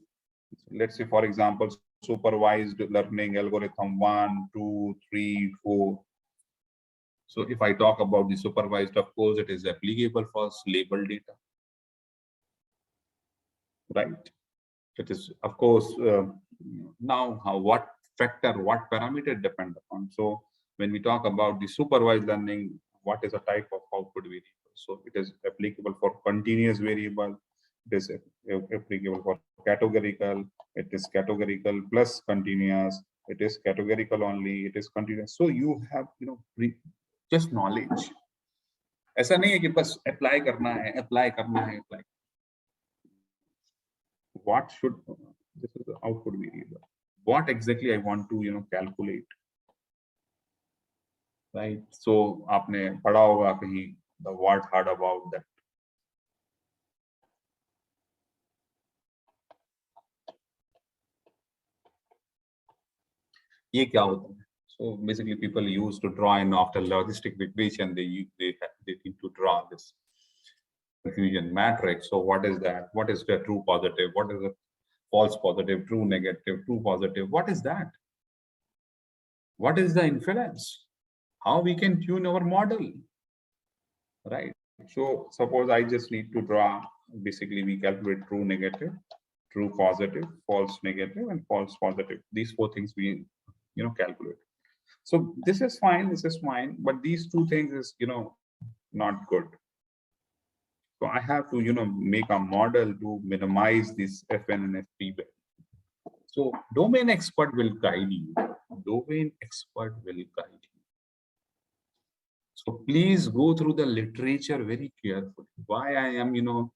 Let's say, for example, supervised learning algorithm 1, 2, 3, 4. So if I talk about the supervised, of course, it is applicable for labeled data, right? It is, of course, now what factor, what parameter depend upon. So when we talk about the supervised learning, what is a type of output variable? So it is applicable for continuous variable. It is applicable for categorical. It is categorical plus continuous. It is categorical only. It is continuous. So you have, just knowledge. ऐसा नहीं है कि बस apply करना है. What should, this is the output variable. What exactly I want to, calculate. Right. So आपने पढ़ा होगा कहीं the what heard about that. ये क्या होता है? So basically people used to draw in after logistic regression, they need to draw this confusion matrix. So what is that? What is the true positive? What is the false positive, true negative, true positive? What is that? What is the inference? How we can tune our model, right? So suppose I just need to draw, basically we calculate true negative, true positive, false negative, and false positive. These 4 things we, calculate. So this is fine, but these 2 things is, not good. So I have to, make a model to minimize this FN and FP value. So domain expert will guide you. Domain expert will guide you. So please go through the literature very carefully. Why I am,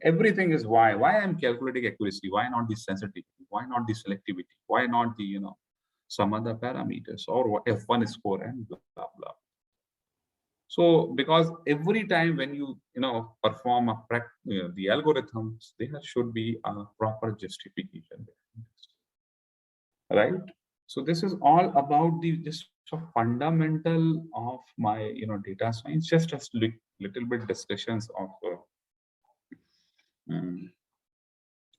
everything is why. Why I'm calculating accuracy? Why not the sensitivity? Why not the selectivity? Why not the, some other parameters, or what F1 score and blah, blah, blah. So because every time when you perform the algorithms, there should be a proper justification, right? So this is all about the just fundamental of my data science. Just a little bit discussions of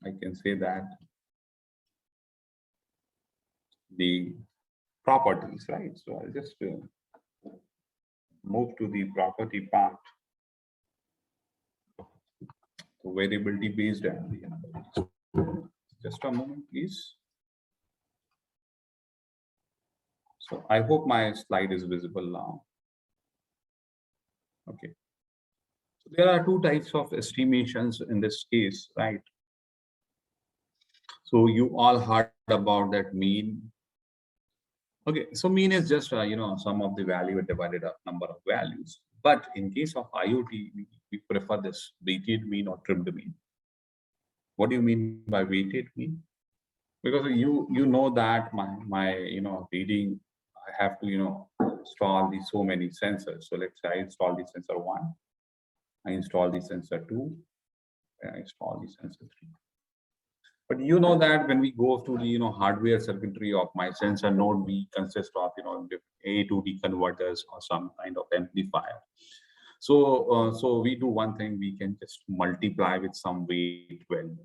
I can say that the properties, right? So I'll just move to the property part. So variability based and the anomalies. Just a moment, please. So I hope my slide is visible now. Okay. So there are two types of estimations in this case, right? So you all heard about that mean. Okay, so mean is just sum of the value divided up number of values. But in case of IoT, we prefer this weighted mean or trimmed mean. What do you mean by weighted mean? Because you know that my reading, I have to install the so many sensors. So let's say I install the sensor 1, I install the sensor 2, and I install the sensor 3. But you know that when we go to the hardware circuitry of my sensor node, we consist of A to D converters or some kind of amplifier. So so we do one thing, we can just multiply with some weight value,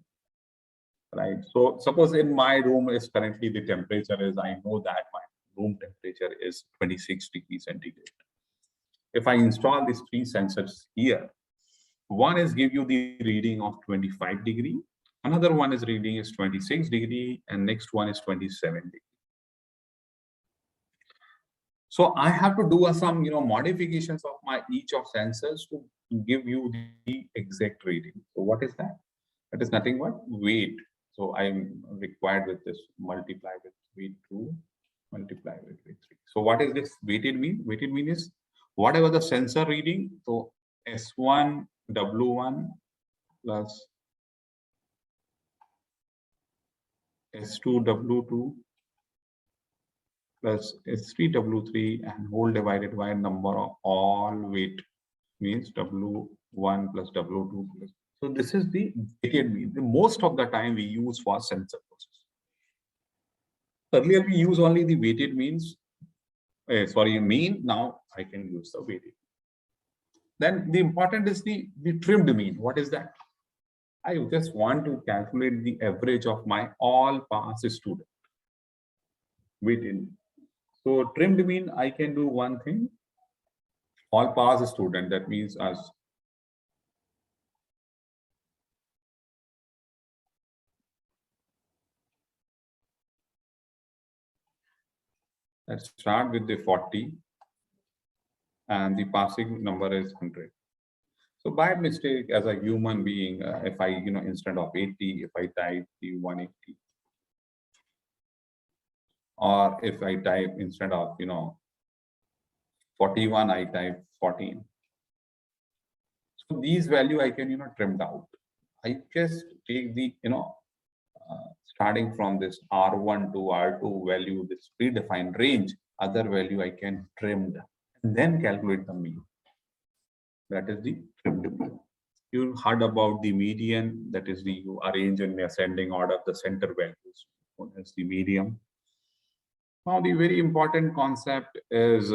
right? So suppose in my room is currently the temperature is, I know that my room temperature is 26 degrees centigrade. If I install these 3 sensors here, one is give you the reading of 25 degree, another one is reading is 26 degree, and next one is 27 degree. So I have to do some modifications of my each of sensors to give you the exact reading. So what is that? That is nothing but weight. So I'm required with this multiply with weight 2, multiply with weight 3. So what is this weighted mean? Weighted mean is whatever the sensor reading. So S1 W1 plus S2 W2 plus S3 W3 and whole divided by number of all weight, means W1 plus W2 plus. So this is the weighted mean. Most of the time we use for sensor process. Earlier we use only the weighted means, mean. Now I can use the weighted. Then the important is the trimmed mean. What is that? I just want to calculate the average of my all pass student. Weighted mean. So trimmed mean, I can do one thing. All pass student, that means us. Let's start with the 40 and the passing number is 100. So by mistake, as a human being, if I, instead of 80, if I type the 180, or if I type instead of, 41, I type 14. So these value I can, trimmed out. I just take the, starting from this R1 to R2 value, this predefined range, other value I can trimmed and then calculate the mean. That is the trimmed mean. You heard about the median, that is the you arrange in ascending order the center values. That's the median. Now the very important concept is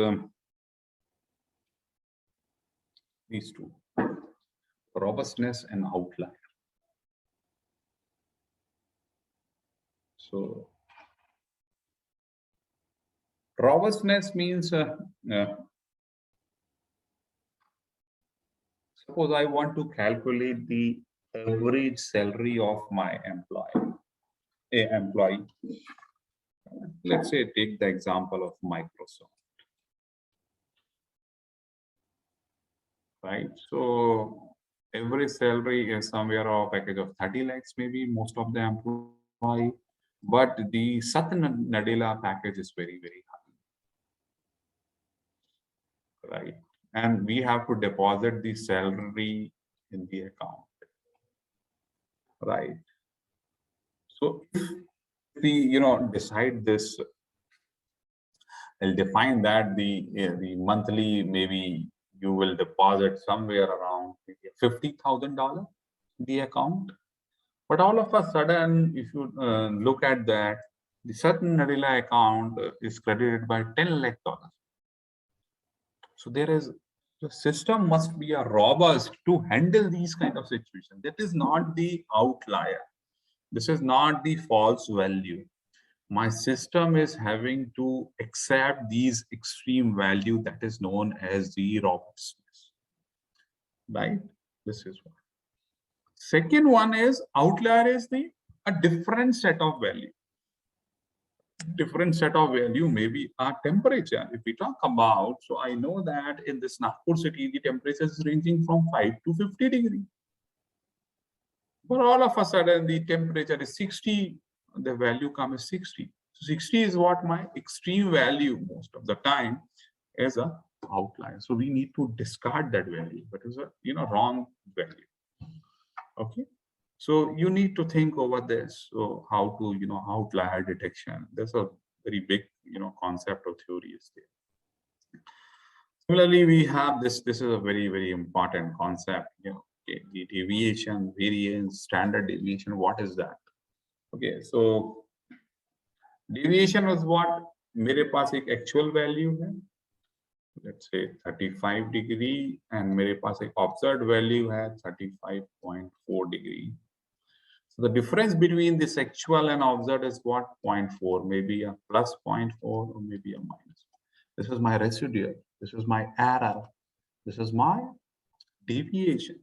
these two, robustness and outlier. So robustness means suppose I want to calculate the average salary of my employee. Let's say take the example of Microsoft. Right. So every salary is somewhere a package of 30 lakhs, maybe most of the employee, but the Satya Nadella package is very, very high. Right. And we have to deposit the salary in the account. Right. So if we, decide this I'll define that the monthly, maybe you will deposit somewhere around maybe $50,000 in the account. But all of a sudden, if you look at that, the certain Narila account is credited by $10 lakh. So there is, the system must be a robust to handle these kind of situations. That is not the outlier. This is not the false value. My system is having to accept these extreme value that is known as the robustness, right? This is one. Second one is outlier is a different set of value. Different set of value, maybe a temperature. If we talk about, so I know that in this Nagpur city, the temperature is ranging from 5 to 50 degrees. But all of a sudden, the temperature is 60, the value comes 60. So 60 is what my extreme value most of the time is a outlier. So we need to discard that value, but it's a wrong value. Okay. So you need to think over this. So how to outlier detection. There's a very big concept of theory is there. Similarly, we have this. This is a very, very important concept. Okay, the deviation, variance, standard deviation. What is that? Okay, so deviation was what मेरे पास एक actual value है. Let's say 35 degree, and मेरे पास एक observed value है 35.4 degree. So the difference between this actual and observed is what? 0.4, maybe a plus 0.4 or maybe a minus. This is my residual. This is my error. This is my deviation,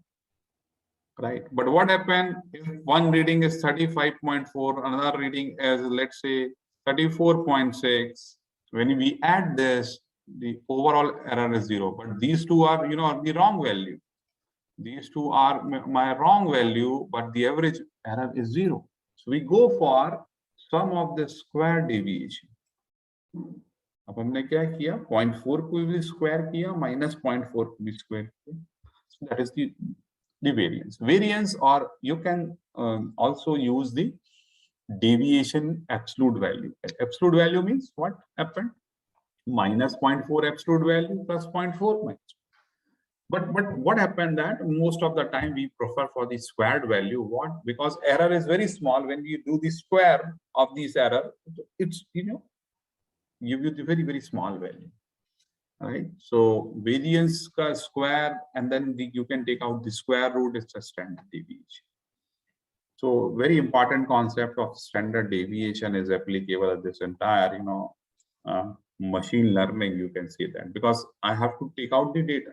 right? But what happened if one reading is 35.4, another reading is, let's say, 34.6? When we add this, the overall error is 0. But these two are, the wrong value. These two are my wrong value, but the average error is 0. So we go for sum of the square deviation. अब हमने क्या किया? 0.4 को भी square किया, minus 0.4 को भी square किया. So that is the variance. Variance, or you can also use the deviation absolute value. Absolute value means what happened? Minus 0.4 absolute value plus 0.4 minus. But what happened that most of the time we prefer for the squared value. What? Because error is very small. When you do the square of this error, it's give you the very, very small value. Right? So variance ka square, and then you can take out the square root. It's a standard deviation. So very important concept of standard deviation is applicable at this entire machine learning. You can see that because I have to take out the data.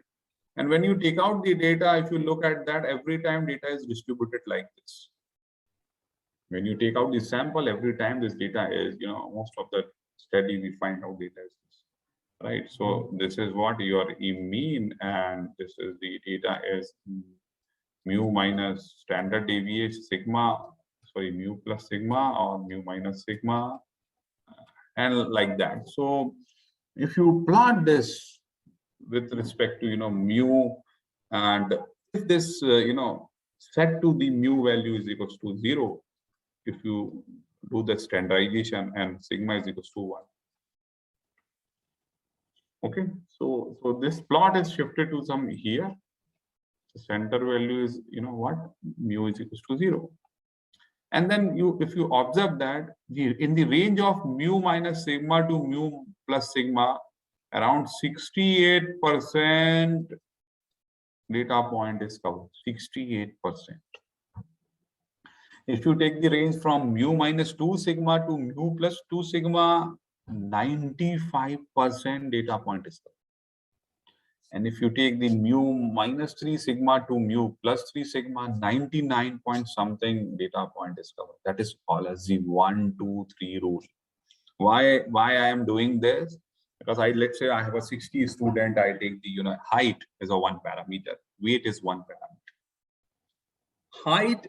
And when you take out the data, if you look at that, every time data is distributed like this. When you take out the sample, every time this data is, most of the study we find out data is this, right? So this is what your mean, and this is the data is mu minus standard deviation sigma, sorry, mu plus sigma or mu minus sigma, and like that. So if you plot this with respect to mu, and if this set to the mu value is equals to 0, if you do the standardization, and sigma is equals to 1. Okay, so this plot is shifted to some here. The center value is what? Mu is equals to 0. And then if you observe that in the range of mu minus sigma to mu plus sigma, around 68% data point is covered. 68%. If you take the range from mu minus 2 sigma to mu plus 2 sigma, 95% data point is covered. And if you take the mu minus 3 sigma to mu plus 3 sigma, 99 point something data point is covered. That is called as the 1, 2, 3 rule. Why I am doing this? Because let's say I have a 60 student, I take the height as a 1 parameter, weight is 1 parameter. Height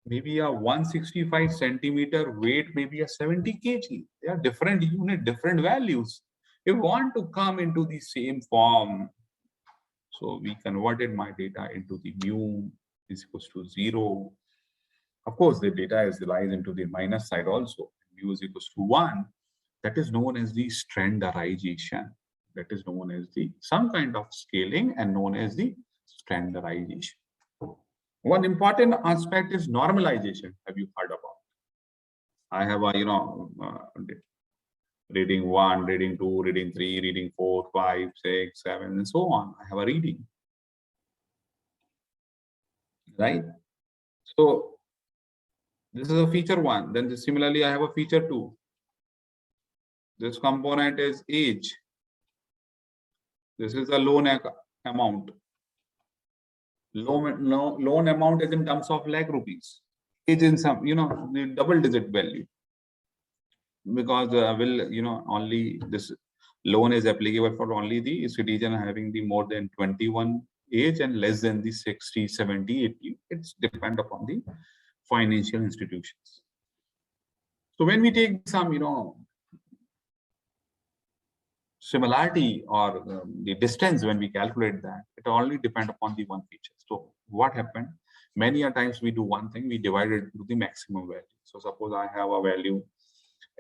maybe a 165 centimeter, weight maybe a 70 kg. They are different unit, different values. If you want to come into the same form, so we converted my data into the mu is equals to 0. Of course, the data lies into the minus side also. Mu is equals to 1. That is known as the standardization. That is known as the some kind of scaling and known as the standardization. One important aspect is normalization. Have you heard about? I have a reading 1, reading 2, reading 3, reading 4, 5, 6, 7, and so on. I have a reading, right? So this is a feature 1. Then similarly, I have a feature 2. This component is age. This is a loan amount. Loan amount is in terms of lakh rupees. Age in some, the double-digit value. Because only this loan is applicable for only the citizen having the more than 21 age and less than the 60, 70, 80. It's depend upon the financial institutions. So when we take some, similarity or the distance, when we calculate that, it only depend upon the one feature. So what happened? Many a times we do one thing, we divide it to the maximum value. So suppose I have a value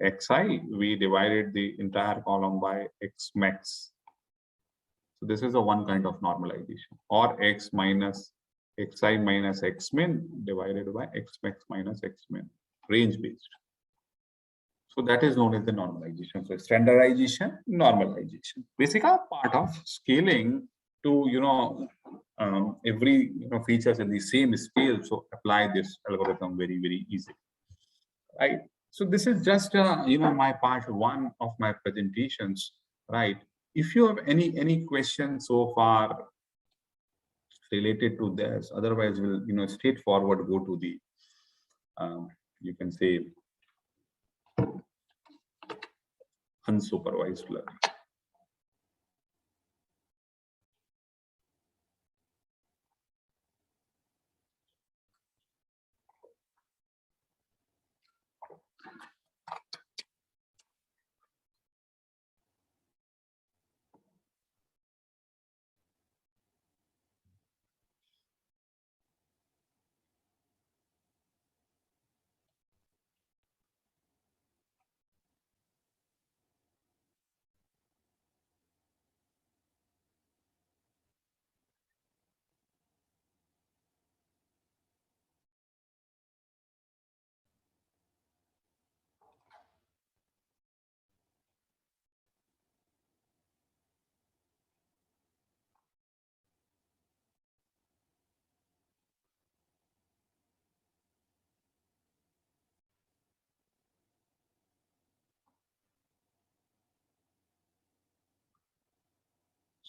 xi, we divided the entire column by x max. So this is a one kind of normalization, or x minus xi minus x min divided by x max minus x min, range based. So that is known as the normalization. So standardization, normalization, basically a part of scaling to every features in the same scale. So apply this algorithm very, very easy, right? So this is just my part 1 of my presentations, right? If you have any questions so far related to this, otherwise we'll straightforward go to the you can say unsupervised learning.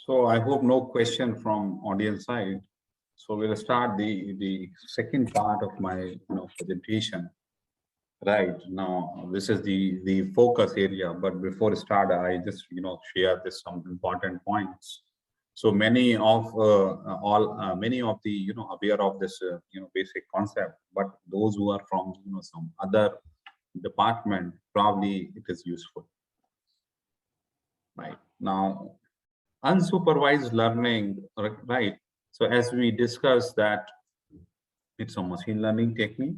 So I hope no question from audience side. So we'll start the second part of my presentation. Right now, this is the focus area. But before start, I just share this some important points. So many of many of the aware of this basic concept, but those who are from some other department, probably it is useful. Right now, unsupervised learning, right? So as we discussed that it's a machine learning technique.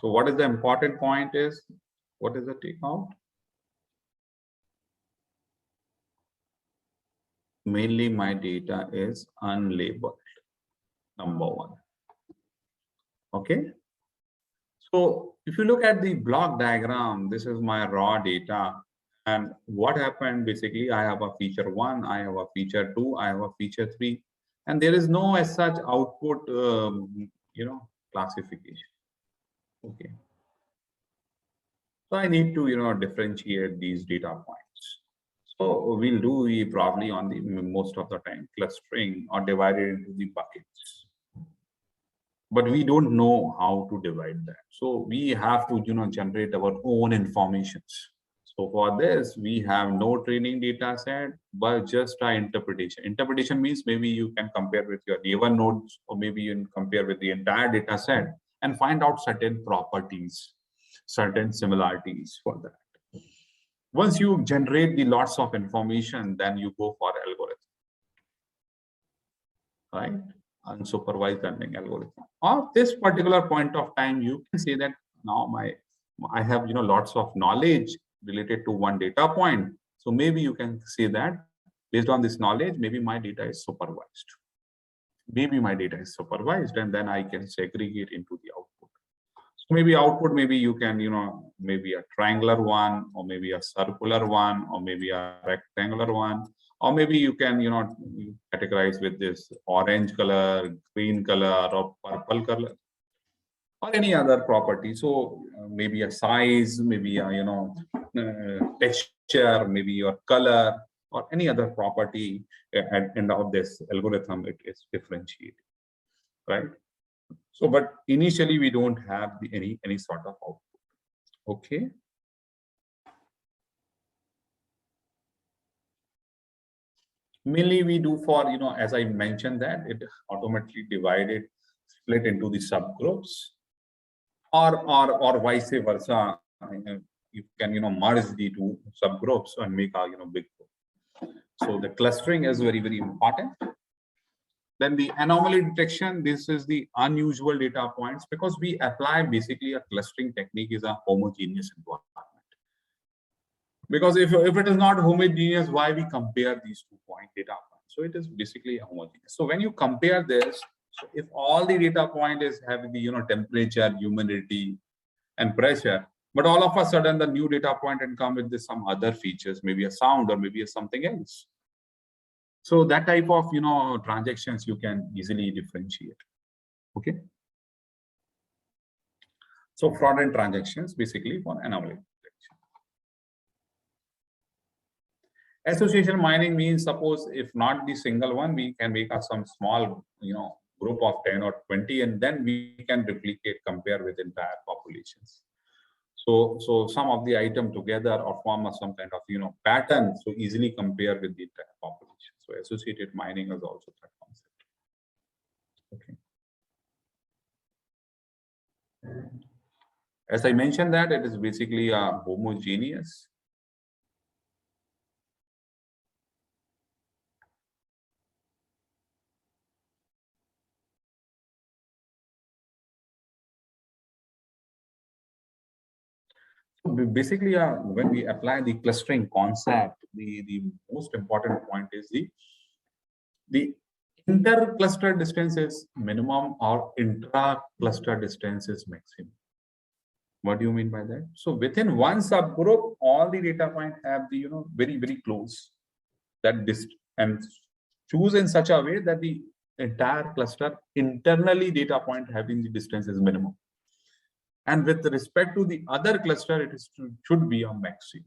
So what is the important point is, what is the takeout? Mainly my data is unlabeled, number 1. Okay. So if you look at the block diagram, this is my raw data. And what happened, basically, I have a feature 1, I have a feature 2, I have a feature 3, and there is no as such output, classification. Okay. So I need to, differentiate these data points. So we'll do probably on the most of the time clustering or divide it into the buckets. But we don't know how to divide that. So we have to, generate our own informations. So for this, we have no training data set, but just our interpretation. Interpretation means maybe you can compare with your neighbor nodes, or maybe you can compare with the entire data set and find out certain properties, certain similarities for that. Once you generate the lots of information, then you go for algorithm, right? Unsupervised learning algorithm. At this particular point of time, you can say that now I have lots of knowledge, related to one data point. So maybe you can say that based on this knowledge, maybe my data is supervised. Maybe my data is supervised, and then I can segregate into the output. So maybe output, maybe you can, maybe a triangular one, or maybe a circular one, or maybe a rectangular one, or maybe you can, categorize with this orange color, green color, or purple color, or any other property. So maybe a size, maybe a, texture, maybe your color, or any other property at end of this algorithm, it is differentiated, right? So, but initially we don't have any sort of output. Okay. Mainly we do for, as I mentioned that it automatically divided, split into the subgroups, or vice versa. You can, merge the two subgroups and make a, big group. So the clustering is very, very important. Then the anomaly detection, this is the unusual data points, because we apply basically a clustering technique is a homogeneous environment. Because if it is not homogeneous, why we compare these 2 point data points? So it is basically homogeneous. So when you compare this, so if all the data point is having the temperature, humidity, and pressure, but all of a sudden the new data point can come with some other features, maybe a sound or maybe something else. So that type of transactions you can easily differentiate. Okay. So fraudulent transactions basically for anomaly detection. Association mining means, suppose if not the single one, we can make some small group of 10 or 20, and then we can replicate, compare with entire populations. So some of the item together or form some kind of pattern, so easily compare with the entire population. So associated mining is also that concept. Okay. As I mentioned that it is basically a homogeneous. Basically, when we apply the clustering concept, the most important point is the inter-cluster distance is minimum or intra-cluster distance is maximum. What do you mean by that? So within one subgroup, all the data point have the very, very close that distance, and choose in such a way that the entire cluster internally data point having the distance is minimum. And with respect to the other cluster, it should be a maximum,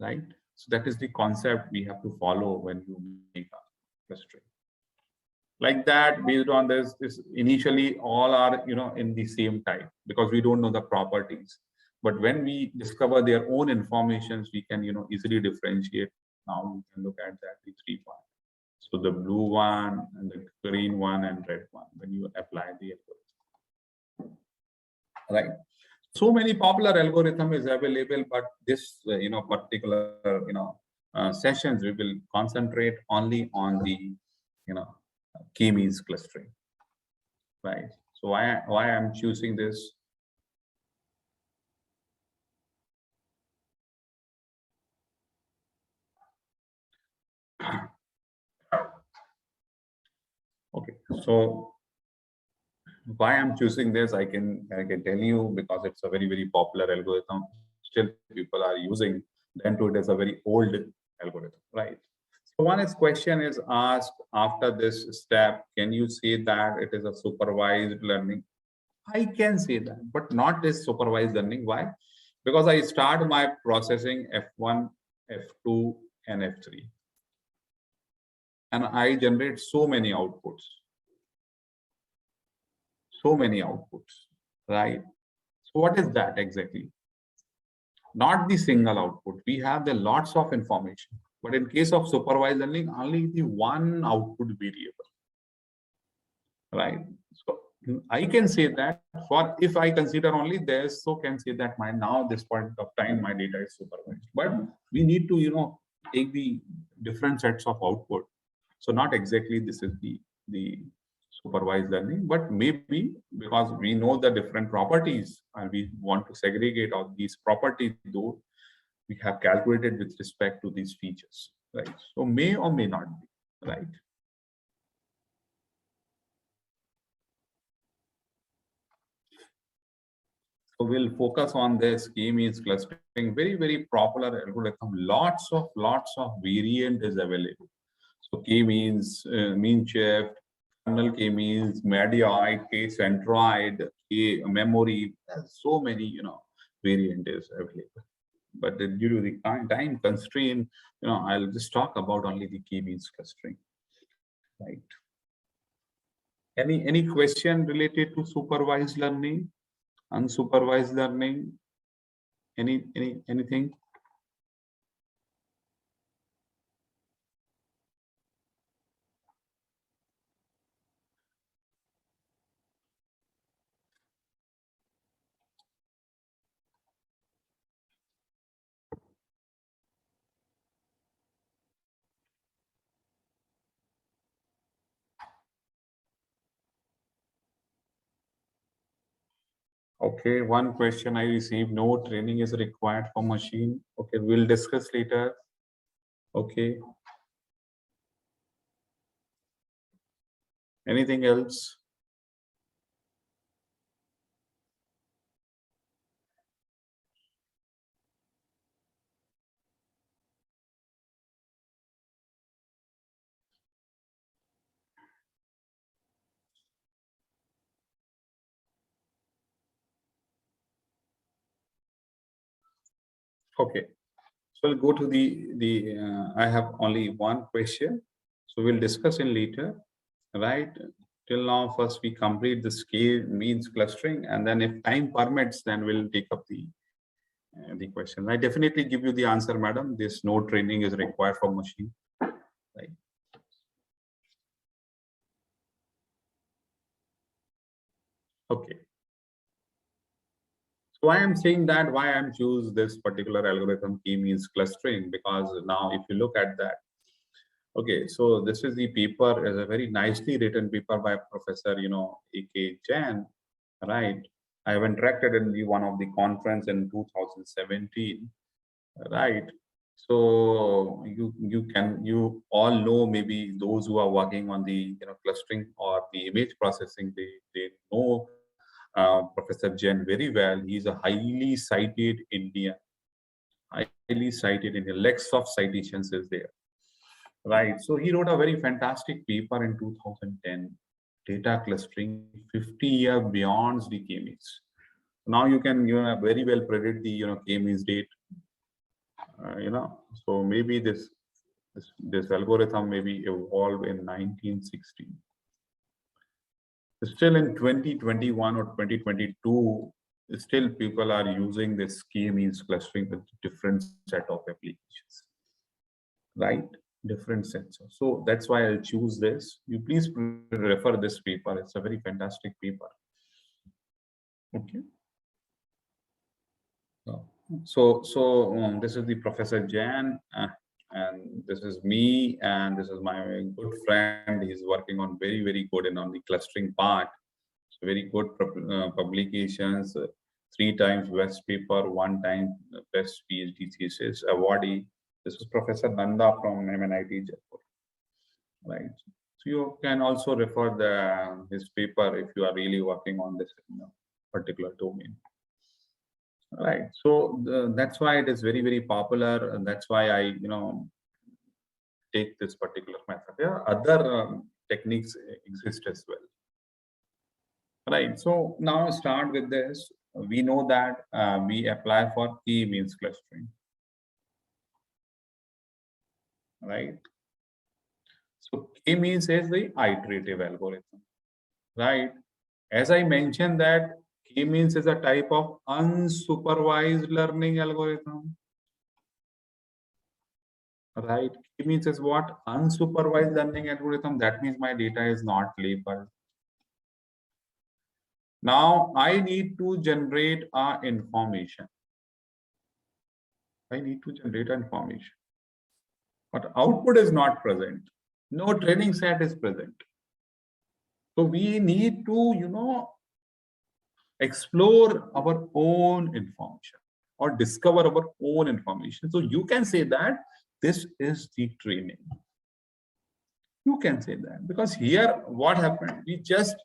right? So that is the concept we have to follow when you make a clustering. Like that, based on this initially all are in the same type, because we don't know the properties. But when we discover their own informations, we can easily differentiate. Now we can look at that the 3 parts. So the blue one and the green one and red one when you apply the algorithm. Right. So many popular algorithm is available, but this particular sessions we will concentrate only on the k-means clustering. Right. So why I'm choosing this? Okay. So why I'm choosing this, I can tell you, because it's a very, very popular algorithm. Still people are using. Then to it is a very old algorithm, right? So one question is asked after this step, can you say that it is a supervised learning? I can say that, but not this supervised learning. Why? Because I start my processing F1, F2, and F3. And I generate so many outputs. So many outputs, right? So what is that exactly? Not the single output. We have the lots of information, but in case of supervised learning, only the one output variable, right? So I can say that for if I consider only this, so can say that now this point of time my data is supervised. But we need to take the different sets of output. So not exactly this is the supervised learning, but maybe because we know the different properties and we want to segregate all these properties, though we have calculated with respect to these features, right? So may or may not be, right? So we'll focus on this k-means clustering, very popular algorithm. Lots of variant is available. So k-means, mean shift, kernel k-means, medioid, k-centroid, k-memory. There's so many, variant is available. But due to the time constraint, I'll just talk about only the k-means clustering, right? Any question related to supervised learning, unsupervised learning? Anything? Okay, one question I received: no training is required for machine. Okay, we'll discuss later. Okay. Anything else? Okay. So we'll go to I have only one question. So we'll discuss in later, right? Till now, first we complete the k-means clustering, and then if time permits, then we'll take up the question. I definitely give you the answer, madam. This no training is required for machine, right? Okay. So I am saying that why I'm choose this particular algorithm k-means clustering, because now if you look at that, okay, so this is the paper, is a very nicely written paper by Professor, A.K. Jain, right? I have interacted in one of the conference in 2017, right? So you all know, maybe those who are working on the clustering or the image processing, they know Professor Jain very well. He's a highly cited Indian. Lex of citations is there. Right. So he wrote a very fantastic paper in 2010, data clustering 50 years beyond the k-means. Now you can very well predict the k-means date. So maybe this algorithm maybe evolved in 1960. Still in 2021 or 2022, still people are using this k-means clustering with different set of applications, right? Different sensors. So that's why I'll choose this. You please refer this paper. It's a very fantastic paper. Okay. So this is the Professor Jain, and this is me, and this is my good friend. He's working on very good and on the clustering part. So very good publications. 3 times best paper, 1 time best PhD thesis awardee. This is Professor Nanda from MNIT Jaipur. Right. So you can also refer his paper if you are really working on this particular domain. Right. So that's why it is very popular, and that's why I take this particular method. Yeah, other techniques exist as well. Right. So now start with this. We know that we apply for k-means clustering. Right. So k-means is the iterative algorithm. Right. As I mentioned that k-means is a type of unsupervised learning algorithm. Right. K-means is what? Unsupervised learning algorithm. That means my data is not labeled. Now I need to generate information. I need to generate information. But output is not present. No training set is present. So we need to, explore our own information. or discover our own information. So you can say that this is the training. You can say that because here what happened, we just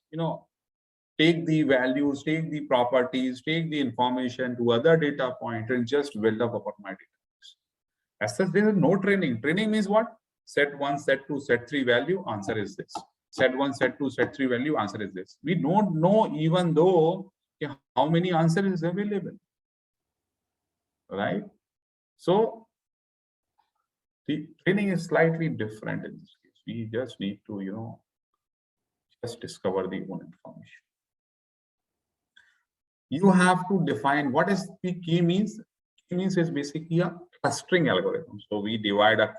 take the values, take the properties, take the information to other data point and just build up our my database. As such, there is no training. Training means what? Set 1, set 2, set 3 value, answer is this. Set 1, set 2, set 3 value, answer is this. We don't know even though how many answers is available, right? So the training is slightly different in this case. We just need to, just discover the own information. You have to define what is the key means. Key means is basically a clustering algorithm. So we divide a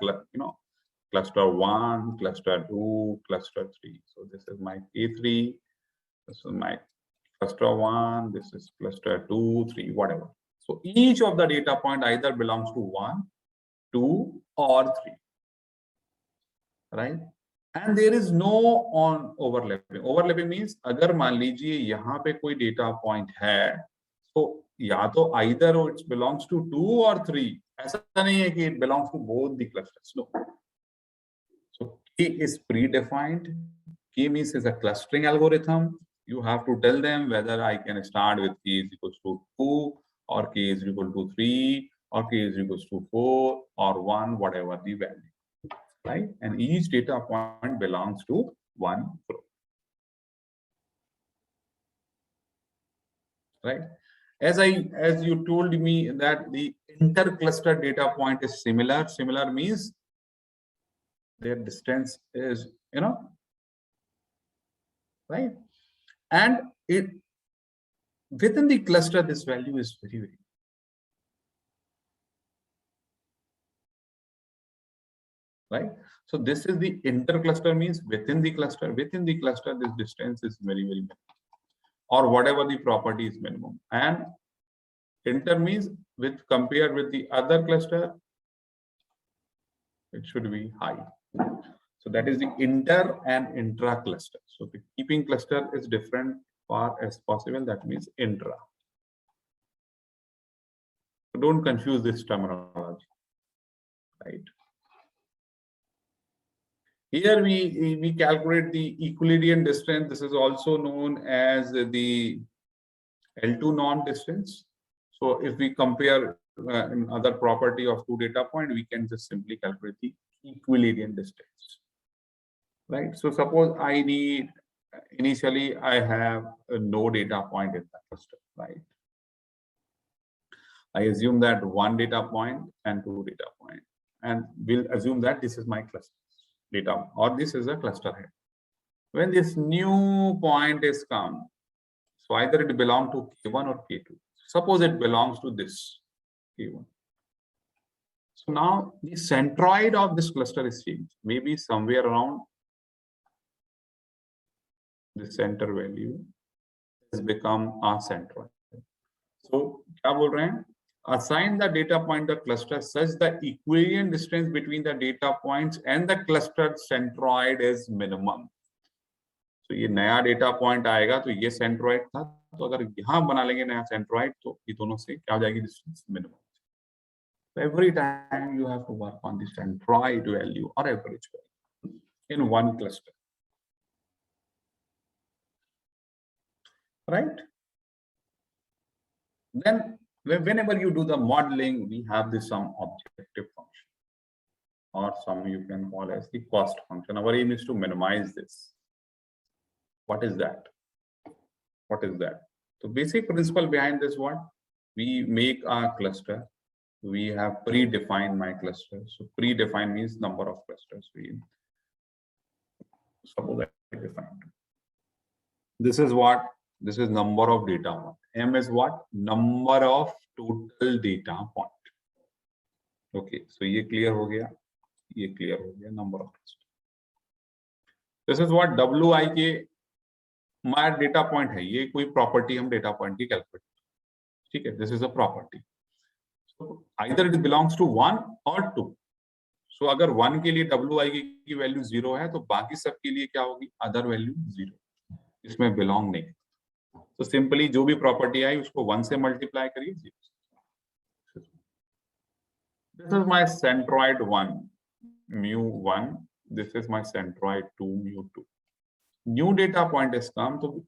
cluster 1, cluster 2, cluster 3. So this is my K3, this is my cluster 1, this is cluster 2, 3, whatever. So each of the data point either belongs to 1, 2, or 3, right? And there is no on overlapping. Overlapping means अगर मान लीजिए यहाँ पे कोई data point है, तो या तो either it belongs to 2 or 3. ऐसा नहीं है कि it belongs to both the clusters. No. So K is predefined. K means is a clustering algorithm. You have to tell them whether I can start with K is equals to 2 or K is equal to 3 or K is equals to 4 or 1, whatever the value. Right, and each data point belongs to one group. Right, as you told me that the intercluster data point is similar. Similar means their distance is right, and it within the cluster this value is very right. So this is the intercluster means within the cluster. Within the cluster, this distance is very minimum, or whatever the property is minimum. And inter means with compared with the other cluster, it should be high. So that is the inter and intra cluster. So the keeping cluster is different far as possible. That means intra. So don't confuse this terminology, right? Here we calculate the Euclidean distance. This is also known as the L2 norm distance. So if we compare another property of two data point, we can just simply calculate the Euclidean distance, right? So suppose I need, initially I have no data point in the cluster, right? I assume that one data point and two data point, and we'll assume that this is my cluster data, or this is a cluster head. When this new point is come, so either it belongs to K1 or K2. Suppose it belongs to this K1. So now the centroid of this cluster is changed. Maybe somewhere around the center value has become a centroid. So क्या बोल रहे हैं? Assign the data point the cluster such the Euclidean distance between the data points and the clustered centroid is minimum. So ये नया data point आएगा तो ये centroid था, तो अगर यहाँ बना लेंगे नया centroid तो ये दोनों से क्या हो जाएगी distance minimum. So every time you have to work on the centroid value or average value in one cluster, right? Then whenever you do the modeling, we have this some objective function, or some you can call as the cost function. Our aim is to minimize this. What is that? What is that? So basic principle behind this one, we make a cluster. We have predefined my cluster. So predefined means number of clusters. We suppose I defined. This is what? This is number of data point. M is what? Number of total data point. Okay, so ये clear हो गया, ये clear हो गया, number of cluster. This is what WIK हमारा data point है, ये कोई property हम data point की calculate, ठीक है? This is a property. So either it belongs to 1 or 2. So अगर 1 के लिए WIK की value 0 है, तो बाकी सब के लिए क्या होगी? Other value 0. इसमें belong नहीं. तो सिंपली जो भी प्रॉपर्टी आई उसको 1 से मल्टीप्लाई करिए 0. This is my centroid 1, mu1. This is my centroid 2, mu2. New data point is come, so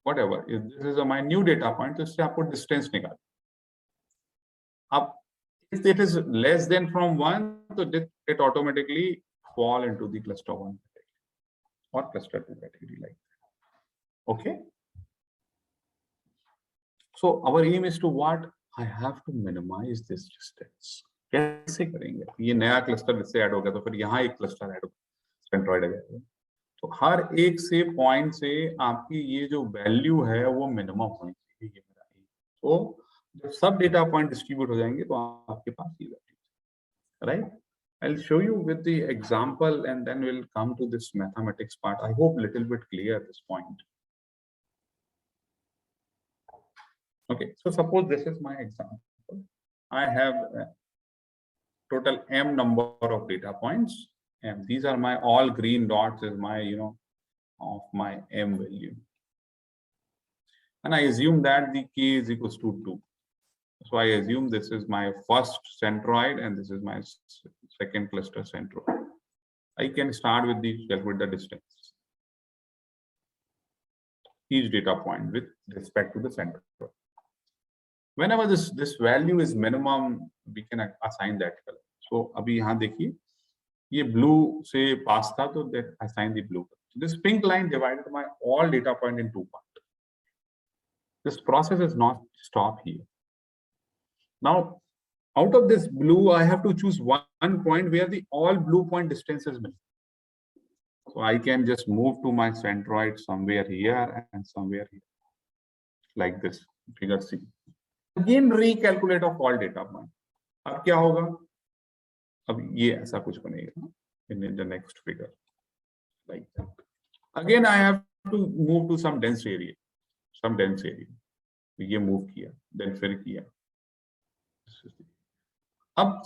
whatever. If this is my new data point, तो इससे आपको distance निकाल. अब if it is less than from 1, so it automatically fall into the cluster 1 category or cluster 2 category like that. Okay. So our aim is to what? I have to minimize this distance. कैसे करेंगे? ये नया cluster इससे add हो गया तो फिर यहाँ एक cluster ऐड हो Centroid है तो हर एक से पॉइंट से आपकी ये जो वैल्यू है वो मिनिमम होनी चाहिए ये मेरा aim. तो जब सब डेटा पॉइंट डिस्ट्रीब्यूट हो जाएंगे तो आपके पास ये value right. I'll show you with the example and then we'll come to this mathematics part. I hope little bit clear at this point. Okay, so suppose this is my example. I have total m number of data points, and these are my all green dots is my of my m value, and I assume that the k is equals to 2. So I assume this is my first centroid and this is my second cluster centroid. I can start with the distance each data point with respect to the centroid. Whenever this value is minimum, we can assign that color. So अभी यहाँ देखिए ये blue से pass था तो that assign the blue. So this pink line divided my all data point in 2 parts. This process is not stop here. Now out of this blue, I have to choose one point where the all blue point distance is missing. So I can just move to my centroid somewhere here and somewhere here, like this. Figure C. Again, recalculate of all data point. अब क्या होगा? अब ये ऐसा कुछ बनेगा in the next figure, like that. Again, I have to move to some dense area. ये move किया, then फिर किया. अब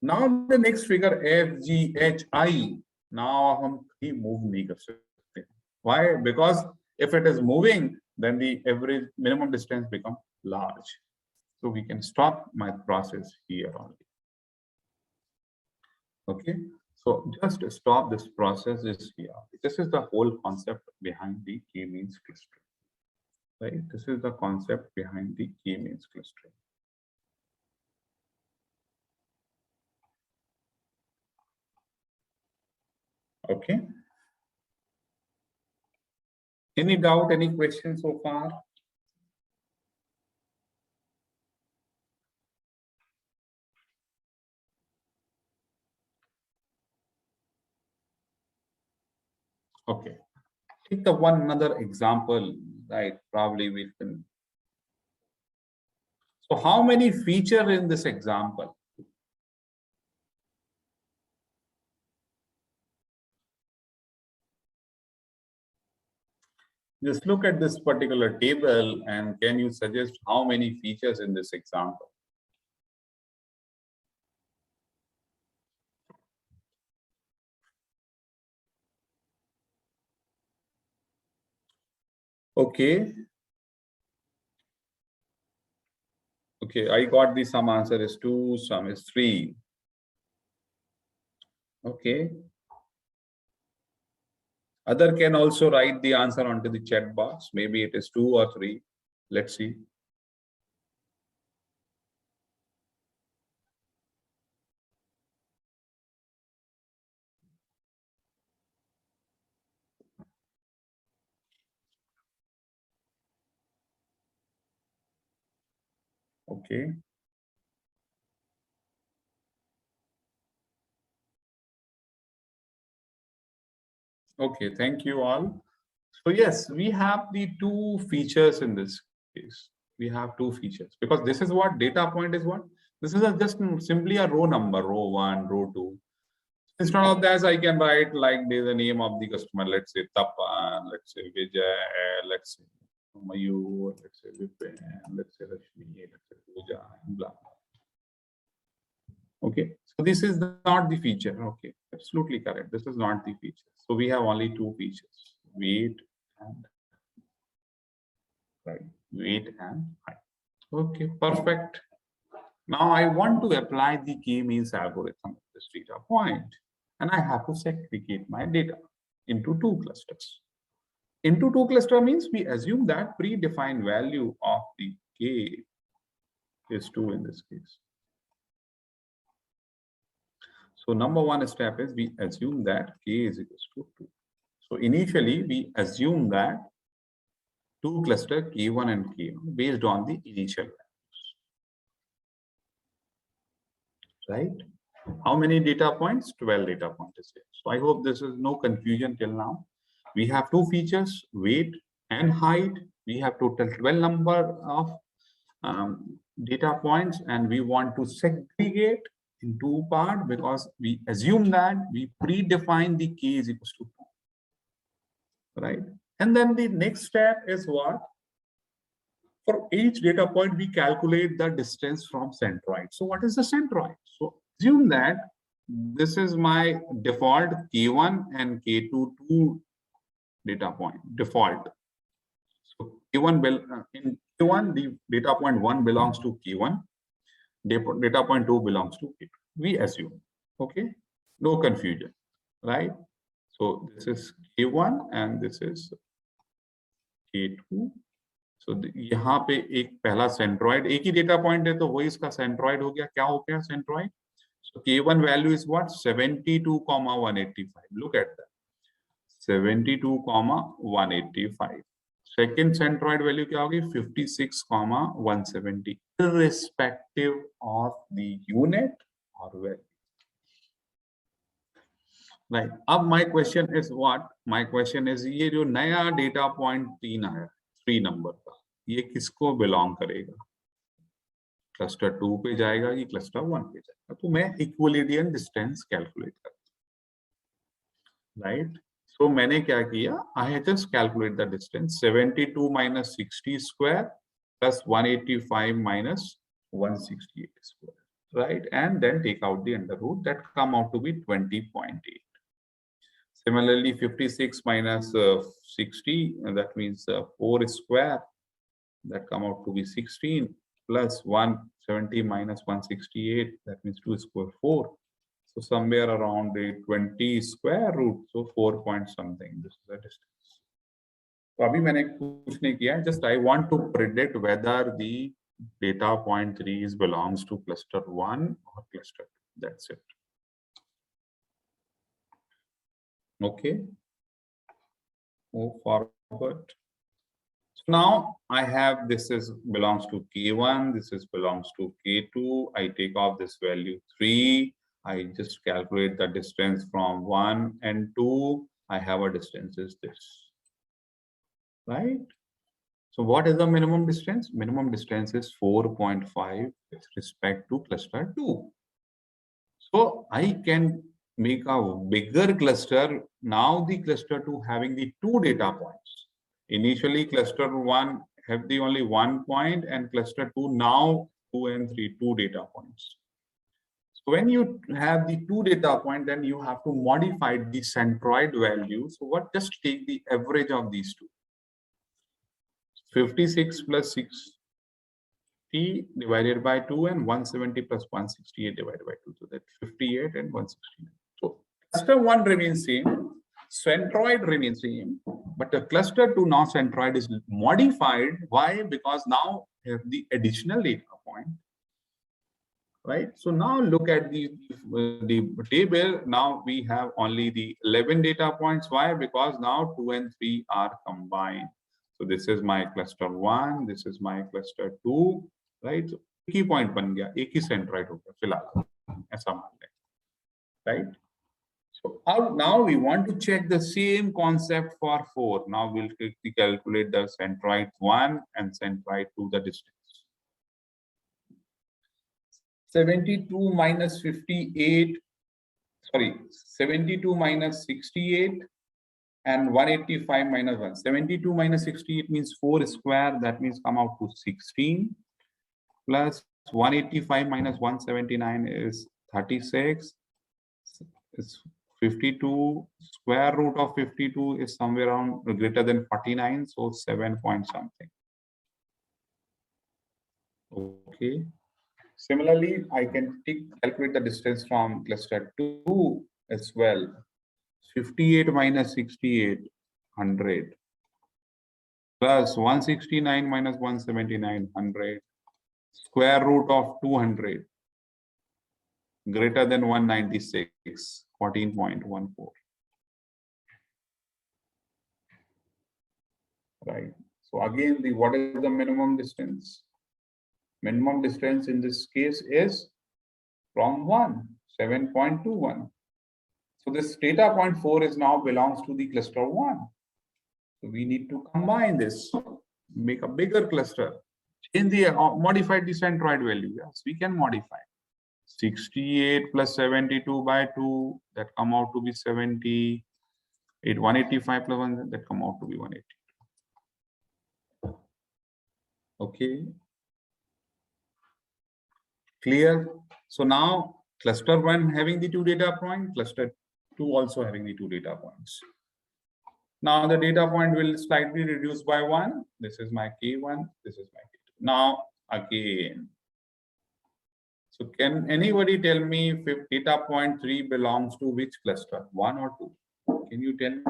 now the next figure F G H I. Now हम कहीं move नहीं कर सकते. Why? Because if it is moving, then the average minimum distance becomes large. So we can stop my process here only. Okay. So just to stop this process is here. This is the whole concept behind the k-means clustering. Right. This is the concept behind the k-means clustering. Okay. Any doubt, any questions so far? Okay. Take the one another example, right? Probably we can. So how many features in this example? Just look at this particular table and can you suggest how many features in this example? Okay. Okay, I got the some answer is 2, some is 3. Okay. Other can also write the answer onto the chat box. Maybe it is 2 or 3. Let's see. Okay. Okay, thank you all. So yes, we have the 2 features in this case. We have 2 features because this is what data point is what? This is just simply a row number, row 1, row 2. Instead of that, I can write like the name of the customer. Let's say Tapan, let's say Vijay, let's say Mayur, let's say Vipin, let's say Rashmi, let's say Pooja, and blah. Okay, so this is not the feature. Okay, absolutely correct. This is not the feature. So we have only 2 features: weight and right, weight and height. Okay, perfect. Now I want to apply the k-means algorithm at this data point, and I have to segregate my data into two clusters. Into two cluster means we assume that predefined value of the k is 2 in this case. So number one step is we assume that k is equals to 2. So initially we assume that two cluster k1 and k1 based on the initial values, right? How many data points? 12 data points is here. So I hope this is no confusion till now. We have two features, weight and height. We have total 12 number of data points, and we want to segregate in two parts because we assume that we predefine the k is equals to 2, right? And then the next step is what? For each data point, we calculate the distance from centroid. So what is the centroid? So assume that this is my default k1 and k2 two data point default. So k1 in k1 the data point 1 belongs to k1, data point 2 belongs to k2. We assume, okay, no confusion, right? So this is k1 and this is k2. So यहाँ पे एक पहला centroid, एक ही data point है तो वही इसका centroid हो गया. क्या हो गया centroid? So k1 value is what? 72,185. Look at that. 72,185. Second centroid value क्या होगी? 56,170, irrespective of the unit or value. Right. अब my question is what? My question is ये जो नया data point 3 आया 3 नंबर का, ये किसको बिलोंग करेगा? क्लस्टर 2 पे जाएगा कि क्लस्टर 1 पे जाएगा? तो मैं इक्विलिब्रियम डिस्टेंस कैलकुलेट करता हूं, राइट? सो मैंने क्या किया? I have just calculate the distance 72 minus 60 square plus 185 minus 168 square, right? And then take out the under root, that come out to be 20.8. Similarly, 56 minus 60, that means 4 square, that come out to be 16, plus 170 minus 168, that means 2 square 4. So somewhere around a 20 square root, so 4 point something, this is the distance. So abhi maine kuch nahi kiya, just I want to predict whether the data point 3 is belongs to cluster 1 or cluster 2. That's it. Okay, move forward. So now I have this is belongs to k1, this is belongs to k2. I take off this value 3. I just calculate the distance from 1 and 2. I have a distance is this, right? So what is the minimum distance? Minimum distance is 4.5 with respect to cluster 2. So I can make a bigger cluster. Now the cluster 2 having the 2 data points. Initially cluster 1 have the only 1 point, and cluster 2 now 2 and 3 2 data points. So when you have the 2 data point, then you have to modify the centroid value. So what? Just take the average of these two. 56 plus 60 divided by 2 and 170 plus 168 divided by 2. So that's 58 and 169. So cluster 1 remains same, centroid remains same, but the cluster 2 now centroid is modified. Why? Because now we have the additional data point, right? So now look at the table. Now we have only the 11 data points. Why? Because now 2 and 3 are combined. So this is my cluster 1, this is my cluster 2, right? So एक ही point बन गया, एक ही centroid हो गया फिलहाल, ऐसा मान लें, right? So now we want to check the same concept for 4. Now we'll quickly calculate the centroid 1 and centroid 2, the distance. 72 minus 58, sorry, 72 minus 68 and 185 minus 1. 72 minus 68 means 4 square, that means come out to 16, plus 185 minus 179 is 36. It's 52. Square root of 52 is somewhere around greater than 49, so 7 point something. Okay, Similarly, I can calculate the distance from cluster 2 as well. 58 minus 68, 100. Plus 169 minus 179, 100. Square root of 200. Greater than 196, 14.14. Right. So again, what is the minimum distance? Minimum distance in this case is from 1, 7.21. So this data point 4 is now belongs to the cluster 1. So we need to combine this, make a bigger cluster, change the modify the centroid value. Yes, we can modify. 68 plus 72 by 2, that come out to be 70. 185 plus 1, that come out to be 180. Okay. Clear? So now cluster 1 having the 2 data points, cluster 2 also having the 2 data points. Now the data point will slightly reduce by 1. This is my K1, this is my K2. Now again. So can anybody tell me if data point 3 belongs to which cluster, 1 or 2? Can you tell me?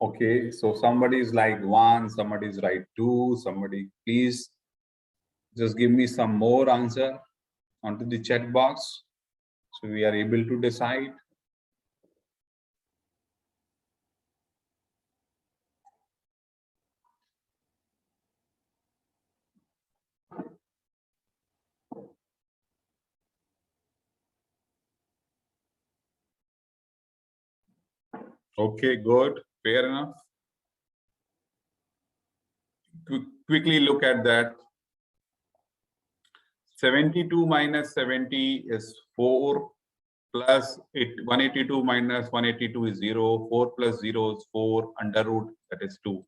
Okay, so somebody is like 1, somebody is like 2, somebody please just give me some more answer onto the chat box so we are able to decide. Okay, good, fair enough. Quickly look at that. 72 minus 70 is 4 plus 182 minus 182 is 0. 4 plus 0 is 4 under root, that is 2.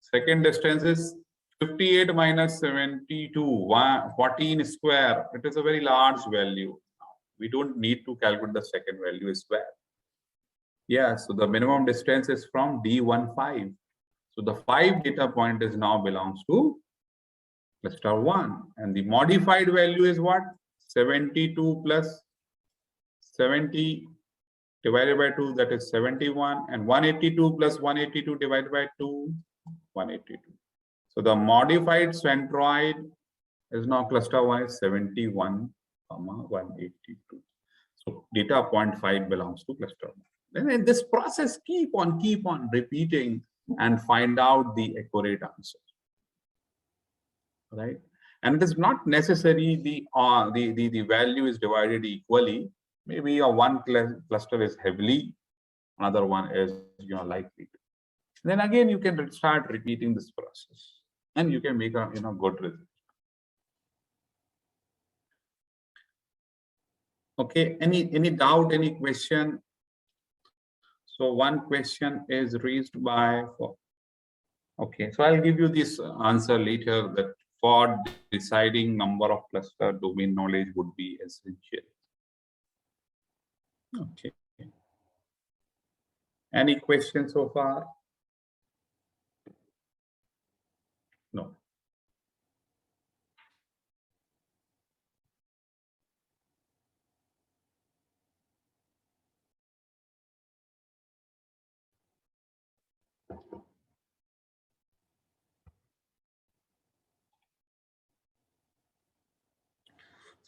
Second distance is 58 minus 72, 14 square. It is a very large value. We don't need to calculate the second value square. Yeah, so the minimum distance is from D15. So the 5 data point is now belongs to cluster 1. And the modified value is what? 72 plus 70 divided by 2, that is 71. And 182 plus 182 divided by 2, 182. So the modified centroid is now cluster 1 is 71, 182. So data point 5 belongs to cluster 1. Then in this process, keep on repeating and find out the accurate answer. Right? And it is not necessary the value is divided equally. Maybe one cluster is heavily, another one is lightly. Then again you can start repeating this process, and you can make a good result. Okay, any doubt, any question? So one question is raised by, okay, so I'll give you this answer later, that for deciding number of cluster, domain knowledge would be essential. Okay. Any questions so far? No.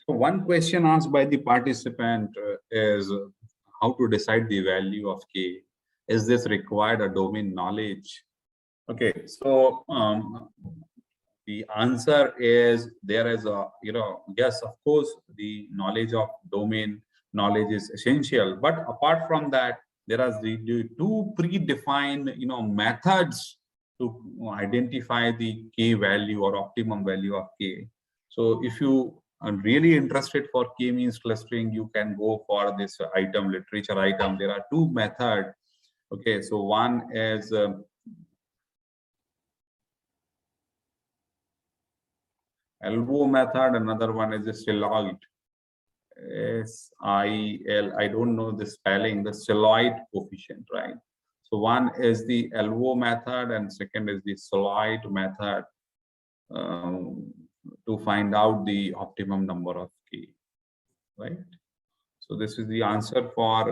So one question asked by the participant is how to decide the value of K. Is this required a domain knowledge? Okay, so the answer is there is a, yes, of course, the knowledge of domain knowledge is essential. But apart from that, there are the two predefined, methods to identify the K value or optimum value of K. So if you are really interested for K-means clustering, you can go for this literature item. There are two methods. Okay, so one is LO method, another one is the Siloid. S-I-L, I don't know the spelling, the Siloid coefficient, right? So one is the LO method and second is the Siloid method to find out the optimum number of K, right? So this is the answer for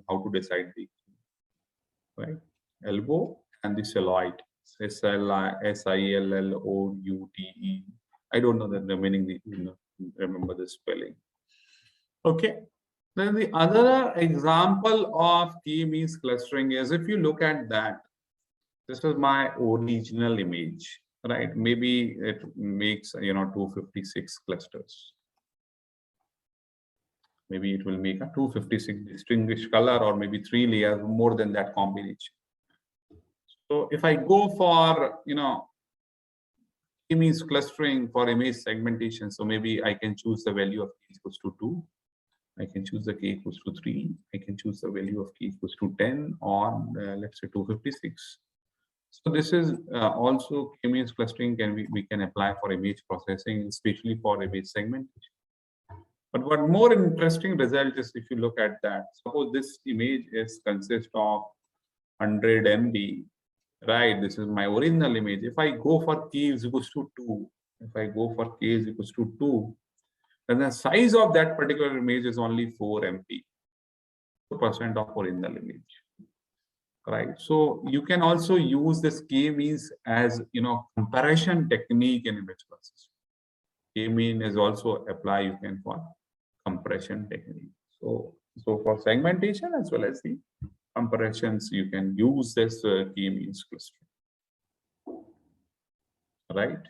how to decide the, right? LO and the Siloid. S-I-L-L-O-U-T-E. I don't know the remaining, remember the spelling. Okay. Then the other example of k-means clustering is, if you look at that, this is my original image, right? Maybe it makes 256 clusters. Maybe it will make a 256 distinguished color, or maybe 3 layers, more than that combination. So if I go for k-means clustering for image segmentation, so maybe I can choose the value of k equals to 2. I can choose the k equals to 3. I can choose the value of k equals to 10, or let's say 256. So this is also k-means clustering we can apply for image processing, especially for image segmentation. But what more interesting result is, if you look at that, suppose this image consists of 100 MB, right? This is my original image. If I go for k is equals to 2, then the size of that particular image is only 4 MB, 4% of original image, right? So you can also use this k-means as comparison technique in image processing. K-mean is also apply for compression technique. So for segmentation as well as the comparisons, you can use this k-means clustering, right?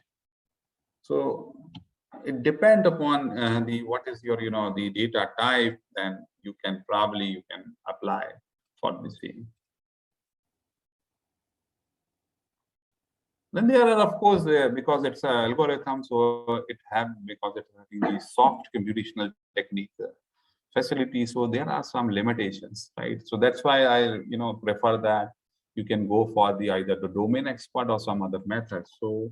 So it depends upon what is your the data type, then you can apply for the same. Then there are, of course, because it's an algorithm, so because it's the soft computational technique facility, so there are some limitations, right? So that's why I prefer that you can go for either the domain expert or some other method. So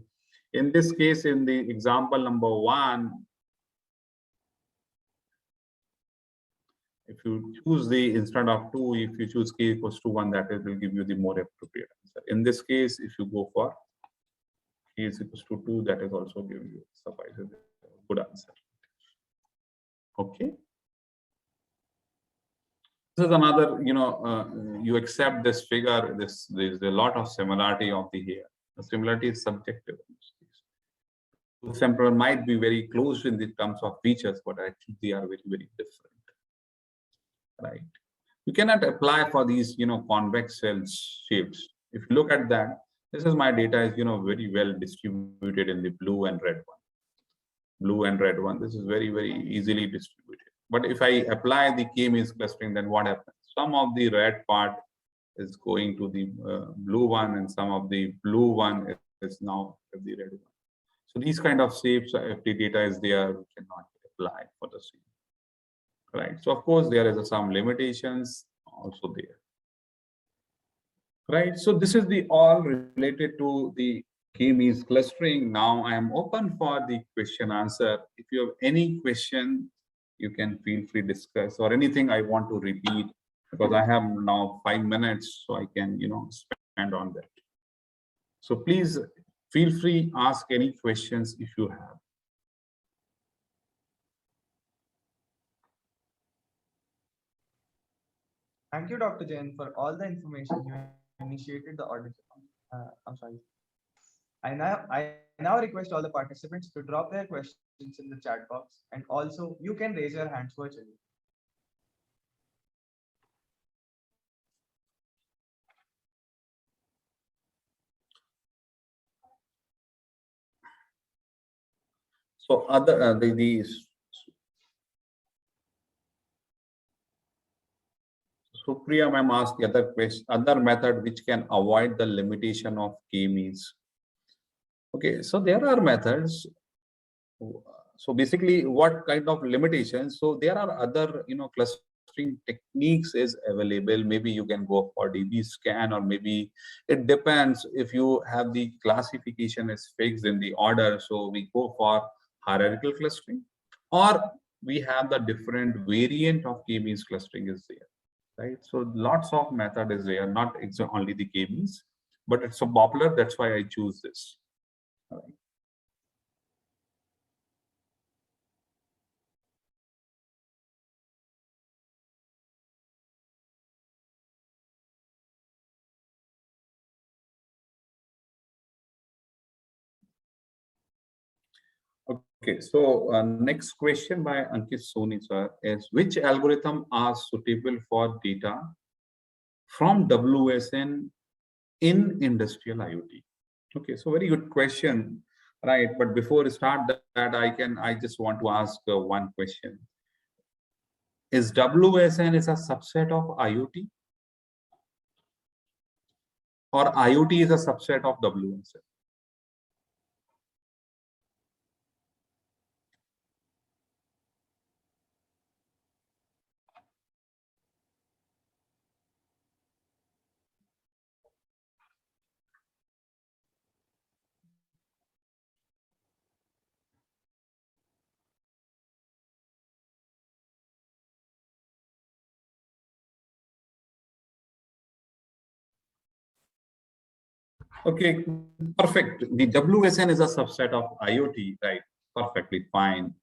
in this case, in the example number 1, if you choose the instead of 2, if you choose k equals to 1, that will give you the more appropriate answer. In this case, if you go for k is equals to 2, that is also giving you suffices a good answer. Okay. This is another, you accept this figure. There's a lot of similarity of the here. The similarity is subjective. Two samples might be very close in the terms of features, but actually they are very, very different. Right? You cannot apply for these, convex cell shapes. If you look at that, this is my data is, very well distributed in the blue and red one. Blue and red one. This is very, very easily distributed. But if I apply the k-means clustering, then what happens? Some of the red part is going to the blue one, and some of the blue one is now the red one. So these kind of shapes, if the data is there, we cannot apply for the same. Right. So of course there is some limitations also there. Right. So this is the all related to the k-means clustering. Now I am open for the question answer. If you have any question, you can feel free to discuss, or anything I want to repeat, because I have now 5 minutes, so I can spend on that. So please feel free ask any questions if you have. Thank you, Dr. Jain, for all the information you initiated the audience. I'm sorry. I now request all the participants to drop their questions in the chat box, and also you can raise your hands virtually. So other these Supriya ma'am asked the other question, other method which can avoid the limitation of k-means. Okay, so there are methods. So basically, what kind of limitations? So there are other clustering clustering techniques is available. Maybe you can go for DB scan, or maybe it depends if you have the classification is fixed in the order. So we go for hierarchical clustering, or we have the different variant of k-means clustering is there, right? So lots of method is there, not only the k-means, but it's so popular. That's why I choose this. All right. Okay, so next question by Ankit Soni sir is, which algorithm are suitable for data from WSN in industrial IoT? Okay, so very good question, right? But before we start that, I just want to ask one question. Is WSN is a subset of IoT, or IoT is a subset of WSN? Okay, perfect. The WSN is a subset of IoT, right? Perfectly fine.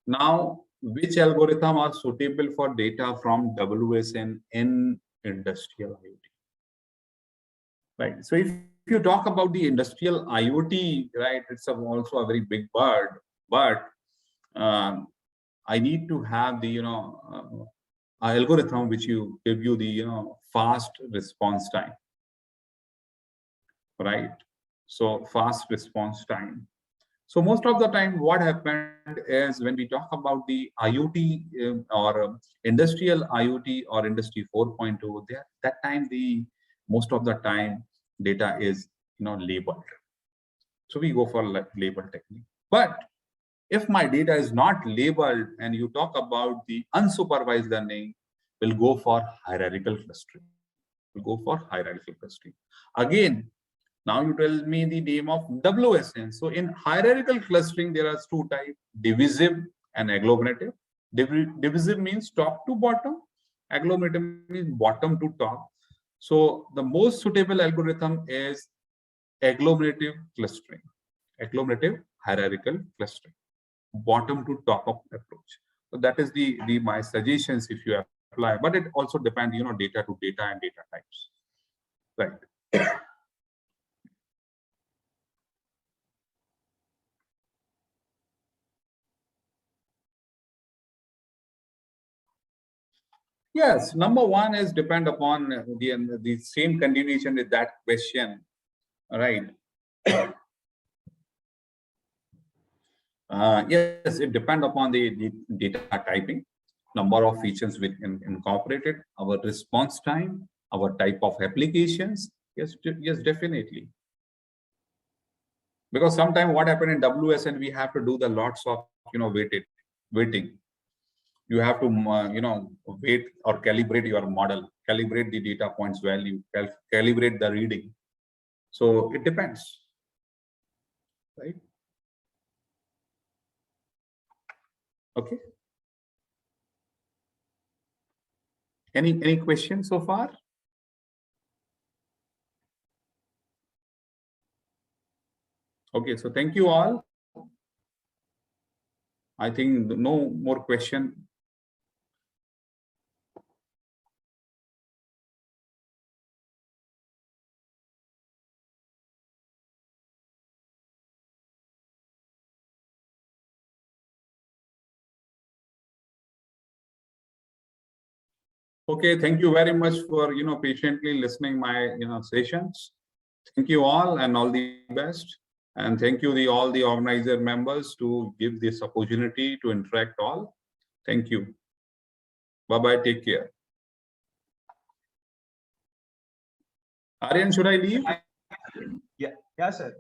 Now, which algorithm are suitable for data from WSN in industrial IoT? Right. So if you talk about the industrial IoT, right, it's also a very big bird, but I need to have the algorithm which you give you the fast response time, right? So fast response time. So most of the time, what happened is when we talk about the IoT or industrial IoT or Industry 4.0, that time the most of the time data is labeled. So we go for like label technique. But if my data is not labeled and you talk about the unsupervised learning, we'll go for hierarchical clustering. We'll go for hierarchical clustering. Again, now you tell me the name of WSN. So in hierarchical clustering, there are two types, divisive and agglomerative. Divisive means top to bottom. Agglomerative means bottom to top. So the most suitable algorithm is agglomerative clustering, agglomerative hierarchical clustering, bottom to top of approach. So that is the my suggestions if you apply, but it also depends, data to data and data types, right? Yes, number one is depend upon the same continuation with that question, right? Yes, it depend upon the data typing, number of features with incorporated, our response time, our type of applications. Yes, yes, definitely. Because sometimes what happened in WSN, we have to do the lots of waiting. You have to wait or calibrate your model, calibrate the data points value, calibrate the reading. So it depends, right? Okay. Any questions so far? Okay, so thank you all. I think no more question. Okay, thank you very much for patiently listening my sessions. Thank you all and all the best. And thank you all the organizer members to give this opportunity to interact all. Thank you. Bye-bye. Take care. Aryan, should I leave? Yeah, sir.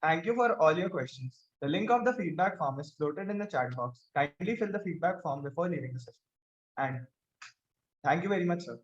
Thank you for all your questions. The link of the feedback form is floated in the chat box. Kindly fill the feedback form before leaving the session. And Thank you very much, sir.